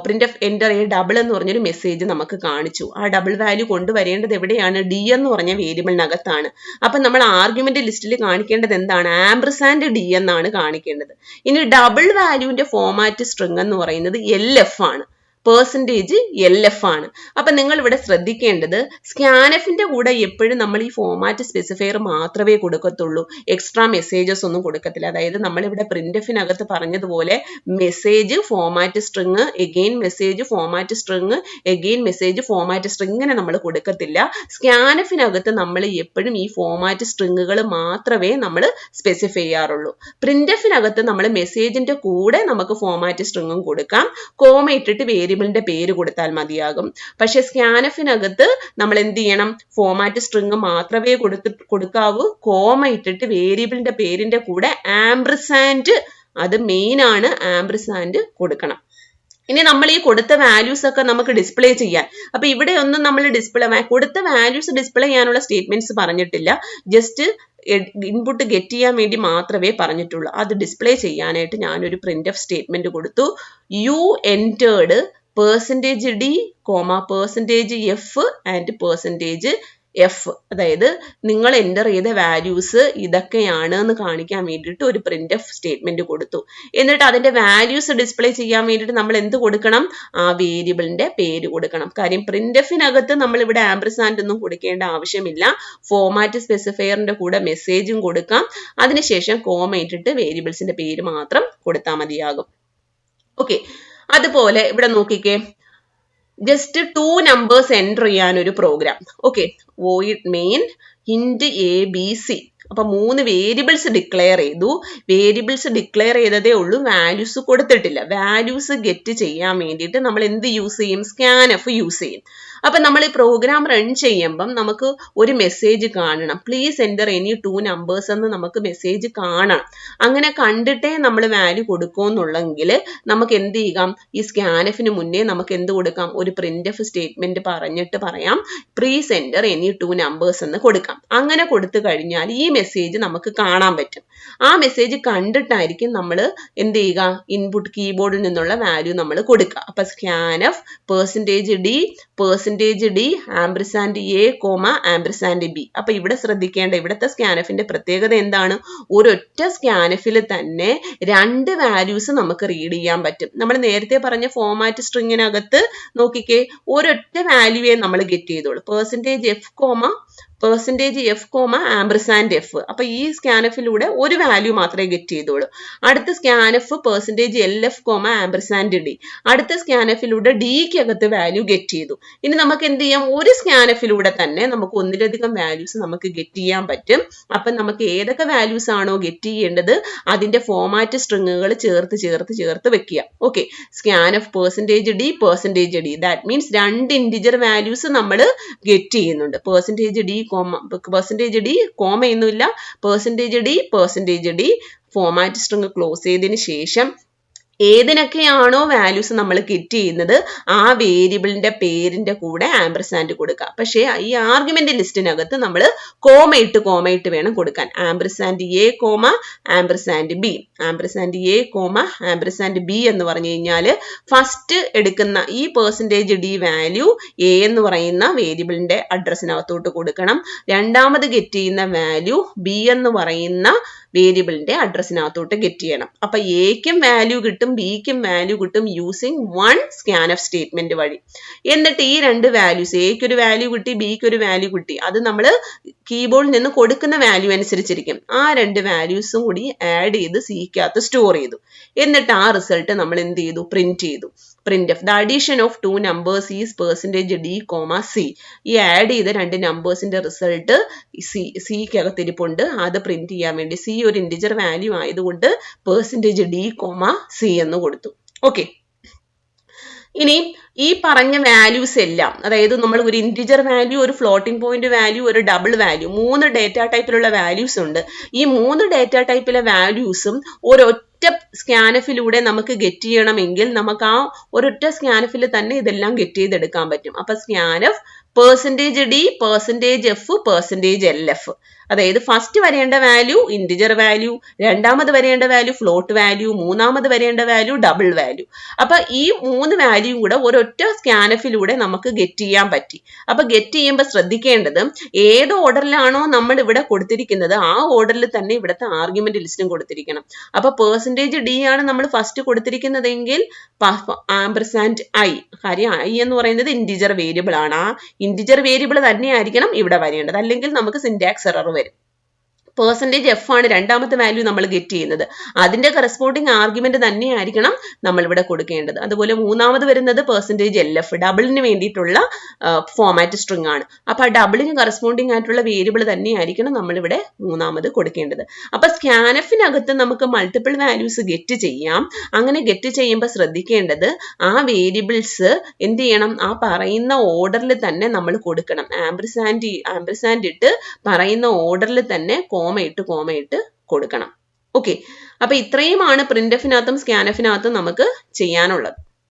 S1: printf enter a double എന്ന് പറഞ്ഞൊരു മെസ്സേജ് നമുക്ക് കാണിച്ചു. ആ ഡബിൾ വാല്യൂ കൊണ്ടുവരേണ്ടത് എവിടെയാണ്, ഡി എന്ന് പറഞ്ഞ വേരിയബിളിനകത്താണ്. അപ്പൊ നമ്മൾ ആർഗ്യുമെന്റ് ലിസ്റ്റിൽ കാണിക്കേണ്ടത് എന്താണ്, ആംപർസാൻഡ് ഡി എന്നാണ് കാണിക്കേണ്ടത്. ഇനി ഡബിൾ വാല്യൂവിന്റെ ഫോമാറ്റ് സ്ട്രിങ് എന്ന് പറയുന്നത് LF ആണ്, പെർസെന്റേജ് LF ആണ്. അപ്പൊ നിങ്ങൾ ഇവിടെ ശ്രദ്ധിക്കേണ്ടത് സ്കാൻഎഫിന്റെ കൂടെ എപ്പോഴും നമ്മൾ ഈ ഫോമാറ്റ് സ്പെസിഫയർ മാത്രമേ കൊടുക്കത്തുള്ളൂ, എക്സ്ട്രാ മെസ്സേജസ് ഒന്നും കൊടുക്കത്തില്ല. അതായത് നമ്മളിവിടെ പ്രിന്റ്എഫിനകത്ത് പറഞ്ഞതുപോലെ message format string again message format string again message format string ഇങ്ങനെ നമ്മൾ കൊടുക്കത്തില്ല. സ്കാൻഎഫിനകത്ത് നമ്മൾ എപ്പോഴും ഈ ഫോമാറ്റ് സ്ട്രിങ്ങുകൾ മാത്രമേ നമ്മൾ സ്പെസിഫൈ ചെയ്യാറുള്ളൂ. പ്രിന്റ്എഫിനകത്ത് നമ്മൾ മെസ്സേജിന്റെ കൂടെ നമുക്ക് ഫോമാറ്റ് സ്ട്രിങ്ങും കൊടുക്കാം, കോമ ഇട്ടിട്ട് വേരിയബിളിന്റെ പേര് കൊടുത്താൽ മതിയാകും. പക്ഷെ സ്കാൻഎഫിനകത്ത് നമ്മൾ എന്ത് ചെയ്യണം, ഫോമാറ്റ് സ്ട്രിങ് മാത്രമേ കൊടുക്കാവൂ, കോമ ഇട്ടിട്ട് വേരിയബിളിന്റെ പേരിന്റെ കൂടെ ആംപർസാൻഡ്, അത് മെയിൻ ആണ്, ആംപർസാൻഡ് കൊടുക്കണം. ഇനി നമ്മൾ ഈ കൊടുത്ത വാല്യൂസ് ഒക്കെ നമുക്ക് ഡിസ്പ്ലേ ചെയ്യാൻ, അപ്പൊ ഇവിടെ ഒന്നും നമ്മൾ കൊടുത്ത വാല്യൂസ് ഡിസ്പ്ലേ ചെയ്യാനുള്ള സ്റ്റേറ്റ്മെന്റ്സ് പറഞ്ഞിട്ടില്ല. ജസ്റ്റ് ഇൻപുട്ട് ഗെറ്റ് ചെയ്യാൻ വേണ്ടി മാത്രമേ പറഞ്ഞിട്ടുള്ളൂ. അത് ഡിസ്പ്ലേ ചെയ്യാനായിട്ട് ഞാനൊരു പ്രിന്റ് എഫ് സ്റ്റേറ്റ്മെന്റ് കൊടുത്തു. You entered %d, %f and %f. അതായത് നിങ്ങൾ എൻ്റർ ചെയ്ത വാല്യൂസ് ഇതൊക്കെയാണ് എന്ന് കാണിക്കാൻ വേണ്ടിയിട്ട് ഒരു പ്രിന്റ് എഫ് സ്റ്റേറ്റ്മെന്റ് കൊടുത്തു. എന്നിട്ട് അതിന്റെ വാല്യൂസ് ഡിസ്പ്ലേ ചെയ്യാൻ വേണ്ടിയിട്ട് നമ്മൾ എന്ത് കൊടുക്കണം? ആ വേരിയബിളിന്റെ പേര് കൊടുക്കണം. കാര്യം പ്രിന്റ് എഫിനകത്ത് നമ്മൾ ഇവിടെ ആംപർസാൻഡ് ഒന്നും കൊടുക്കേണ്ട ആവശ്യമില്ല. ഫോർമാറ്റ് സ്പെസിഫയറിന്റെ കൂടെ മെസ്സേജും കൊടുക്കാം. അതിനുശേഷം കോമ ഇട്ടിട്ട് വേരിയബിൾസിന്റെ പേര് മാത്രം കൊടുത്താൽ മതിയാകും. ഓക്കെ, അതുപോലെ ഇവിടെ നോക്കിക്കേ, ജസ്റ്റ് 2 നമ്പേഴ്സ് എൻ്റർ ചെയ്യാൻ ഒരു program. Okay, void main int abc. അപ്പൊ 3 വേരിയബിൾസ് ഡിക്ലെയർ ചെയ്തു. വേരിയബിൾസ് ഡിക്ലെയർ ചെയ്തതേ ഉള്ളൂ, വാല്യൂസ് കൊടുത്തിട്ടില്ല. വാല്യൂസ് ഗെറ്റ് ചെയ്യാൻ വേണ്ടിയിട്ട് നമ്മൾ എന്ത് യൂസ് ചെയ്യും? scanf യൂസ് ചെയ്യും. അപ്പൊ നമ്മൾ ഈ പ്രോഗ്രാം റൺ ചെയ്യുമ്പം നമുക്ക് ഒരു മെസ്സേജ് കാണണം, പ്ലീസ് എൻ്റർ എനി 2 നമ്പേഴ്സ് എന്ന് നമുക്ക് മെസ്സേജ് കാണണം. അങ്ങനെ കണ്ടിട്ടേ നമ്മൾ വാല്യൂ കൊടുക്കുമെന്നുള്ളെങ്കിൽ നമുക്ക് എന്ത് ചെയ്യാം? ഈ സ്കാനഫിന് മുന്നേ നമുക്ക് എന്ത് കൊടുക്കാം? ഒരു പ്രിന്റ് എഫ് സ്റ്റേറ്റ്മെന്റ് പറഞ്ഞിട്ട് പറയാം പ്ലീസ് എൻ്റർ എനി 2 നമ്പേഴ്സ് എന്ന് കൊടുക്കാം. അങ്ങനെ കൊടുത്തു കഴിഞ്ഞാൽ ഈ മെസ്സേജ് നമുക്ക് കാണാൻ പറ്റും. ആ മെസ്സേജ് കണ്ടിട്ടായിരിക്കും നമ്മൾ എന്ത് ചെയ്യുക? ഇൻപുട്ട് കീബോർഡിൽ നിന്നുള്ള വാല്യൂ നമ്മൾ കൊടുക്കുക. അപ്പൊ scanf %d ampersand a, ampersand b. അപ്പൊ ഇവിടെ ശ്രദ്ധിക്കേണ്ട, ഇവിടുത്തെ സ്കാനഫിന്റെ പ്രത്യേകത എന്താണ്? ഒരൊറ്റ സ്കാനഫിൽ തന്നെ 2 വാല്യൂസ് നമുക്ക് റീഡ് ചെയ്യാൻ പറ്റും. നമ്മൾ നേരത്തെ പറഞ്ഞ ഫോർമാറ്റ് സ്ട്രിങ്ങിനകത്ത് നോക്കിക്കേ, ഒരൊറ്റ വാല്യൂവേ നമ്മൾ ഗെറ്റ് ചെയ്തോളൂ, %f, ആംപർസാൻഡ് f. അപ്പൊ ഈ സ്കാനഫിലൂടെ ഒരു വാല്യൂ മാത്രമേ ഗെറ്റ് ചെയ്തോളൂ. അടുത്ത സ്കാനഫ് %lf, ആംപർസാൻഡ് d. അടുത്ത സ്കാനഫിലൂടെ ഡിക്കകത്ത് വാല്യൂ ഗെറ്റ് ചെയ്തു. ഇനി നമുക്ക് എന്ത് ചെയ്യാം? ഒരു സ്കാനഫിലൂടെ തന്നെ നമുക്ക് ഒന്നിലധികം വാല്യൂസ് നമുക്ക് ഗെറ്റ് ചെയ്യാൻ പറ്റും. അപ്പൊ നമുക്ക് ഏതൊക്കെ വാല്യൂസ് ആണോ ഗെറ്റ് ചെയ്യേണ്ടത് അതിന്റെ ഫോർമാറ്റ് സ്ട്രിങ്ങുകൾ ചേർത്ത് വെക്കുക. Okay, സ്കാനഫ് %d, that means 2 integer values നമ്മൾ ഗെറ്റ് ചെയ്യുന്നുണ്ട്. %d, കോമയൊന്നുമില്ല, %d format string close ചെയ്തതിന് ശേഷം ഏതിനൊക്കെയാണോ വാല്യൂസ് നമ്മൾ ഗെറ്റ് ചെയ്യുന്നത് ആ വേരിയബിളിന്റെ പേരിന്റെ കൂടെ ആംപർസാൻഡ് കൊടുക്കുക. പക്ഷേ ഈ ആർഗ്യുമെന്റ് ലിസ്റ്റിനകത്ത് നമ്മൾ കോമ ഇട്ട് വേണം കൊടുക്കാൻ. Ampersand a, ampersand b. Ampersand a, ampersand b എന്ന് പറഞ്ഞു കഴിഞ്ഞാൽ ഫസ്റ്റ് എടുക്കുന്ന ഈ %d വാല്യൂ a എന്ന് പറയുന്ന വേരിയബിളിന്റെ അഡ്രസ്സിനകത്തോട്ട് കൊടുക്കണം. രണ്ടാമത് ഗെറ്റ് ചെയ്യുന്ന വാല്യൂ b എന്ന് പറയുന്ന വേരിയബിളിന്റെ അഡ്രസ്സിനകത്തോട്ട് ഗെറ്റ് ചെയ്യണം. അപ്പൊ എക്കും വാല്യൂ കിട്ടും, ബിക്കും വാല്യൂ കിട്ടും യൂസിങ് 1 scanf സ്റ്റേറ്റ്മെന്റ് വഴി. എന്നിട്ട് ഈ 2 വാല്യൂസ്, എക്ക് ഒരു വാല്യൂ കിട്ടി, ബിക്ക് ഒരു വാല്യൂ കിട്ടി, അത് നമ്മൾ കീബോർഡിൽ നിന്ന് കൊടുക്കുന്ന വാല്യൂ അനുസരിച്ചിരിക്കും. ആ 2 വാല്യൂസും കൂടി ആഡ് ചെയ്ത് സിക്കകത്ത് സ്റ്റോർ ചെയ്തു. എന്നിട്ട് ആ റിസൾട്ട് നമ്മൾ എന്ത് ചെയ്തു? പ്രിന്റ് ചെയ്തു. Print F, the addition of 2 numbers is %d, c. ഈ ആഡ് ചെയ്ത 2 നമ്പേഴ്സിന്റെ റിസൾട്ട് സിക്കകത്ത് ഇരിപ്പുണ്ട്. അത് പ്രിന്റ് ചെയ്യാൻ വേണ്ടി സി ഒരു ഇന്റിജർ വാല്യൂ ആയതുകൊണ്ട് %d, c എന്ന് കൊടുത്തു. ഓക്കെ, ഇനി ഈ പറഞ്ഞ വാല്യൂസ് എല്ലാം, അതായത് നമ്മൾ ഒരു ഇന്റിജർ വാല്യൂ, ഒരു ഫ്ലോട്ടിംഗ് പോയിന്റ് വാല്യൂ, ഒരു ഡബിൾ വാല്യൂ, 3 ഡേറ്റ ടൈപ്പിലുള്ള വാല്യൂസ് ഉണ്ട്. ഈ 3 ഡേറ്റ ടൈപ്പിലെ വാല്യൂസും ഒരൊറ്റ സ്കാനഫിലൂടെ നമുക്ക് ഗെറ്റ് ചെയ്യണമെങ്കിൽ നമുക്ക് ആ ഒരൊറ്റ സ്കാനഫിൽ തന്നെ ഇതെല്ലാം ഗെറ്റ് ചെയ്തെടുക്കാൻ പറ്റും. അപ്പൊ സ്കാനഫ് %d, %f, %lf. അതായത് ഫസ്റ്റ് വരേണ്ട വാല്യൂ ഇന്റിജർ വാല്യൂ, രണ്ടാമത് വരേണ്ട വാല്യൂ ഫ്ലോട്ട് വാല്യൂ, മൂന്നാമത് വരേണ്ട വാല്യൂ ഡബിൾ വാല്യൂ. അപ്പൊ ഈ 3 വാല്യൂയും കൂടെ ഒരൊറ്റ സ്കാനഫിലൂടെ നമുക്ക് ഗെറ്റ് ചെയ്യാൻ പറ്റി. അപ്പൊ ഗെറ്റ് ചെയ്യുമ്പോൾ ശ്രദ്ധിക്കേണ്ടത് ഏത് ഓർഡറിലാണോ നമ്മൾ ഇവിടെ കൊടുത്തിരിക്കുന്നത് ആ ഓർഡറിൽ തന്നെ ഇവിടുത്തെ ആർഗ്യുമെന്റ് ലിസ്റ്റും കൊടുത്തിരിക്കണം. അപ്പൊ %d ആണ് നമ്മൾ ഫസ്റ്റ് കൊടുത്തിരിക്കുന്നതെങ്കിൽ ആംപർസാൻഡ് i, കാര്യം i എന്ന് പറയുന്നത് ഇന്റിജർ വേരിയബിൾ ആണ്. ആ ഇന്റിജർ വേരിയബിൾ തന്നെയായിരിക്കണം ഇവിടെ വരേണ്ടത്, അല്ലെങ്കിൽ നമുക്ക് സിന്റാക്സ് എറർ വരും. %f ആണ് രണ്ടാമത്തെ വാല്യൂ നമ്മൾ ഗെറ്റ് ചെയ്യുന്നത്, അതിന്റെ കറസ്പോണ്ടിങ് ആർഗ്യുമെന്റ് തന്നെയായിരിക്കണം നമ്മൾ ഇവിടെ കൊടുക്കേണ്ടത്. അതുപോലെ മൂന്നാമത് വരുന്നത് %lf, ഡബിളിന് വേണ്ടിയിട്ടുള്ള ഫോർമാറ്റ് സ്ട്രിങ് ആണ്. അപ്പൊ ആ ഡബിളിന് കറസ്പോണ്ടിങ് ആയിട്ടുള്ള വേരിയബിൾ തന്നെയായിരിക്കണം നമ്മൾ ഇവിടെ മൂന്നാമത് കൊടുക്കേണ്ടത്. അപ്പൊ സ്കാനഫിനകത്ത് നമുക്ക് മൾട്ടിപ്പിൾ വാല്യൂസ് ഗെറ്റ് ചെയ്യാം. അങ്ങനെ ഗെറ്റ് ചെയ്യുമ്പോൾ ശ്രദ്ധിക്കേണ്ടത് ആ വേരിയബിൾസ് എന്ത് ചെയ്യണം? ആ പറയുന്ന ഓർഡറിൽ തന്നെ നമ്മൾ കൊടുക്കണം. ആംപർസാൻഡ് ഇട്ട് പറയുന്ന ഓർഡറിൽ തന്നെ കോമ ഇട്ട് കൊടുക്കണം. ഓക്കെ, അപ്പൊ ഇത്രയുമാണ് പ്രിന്റ്എഫിനകത്തും സ്കാനഫിനകത്തും നമുക്ക് ചെയ്യാനുള്ളത്.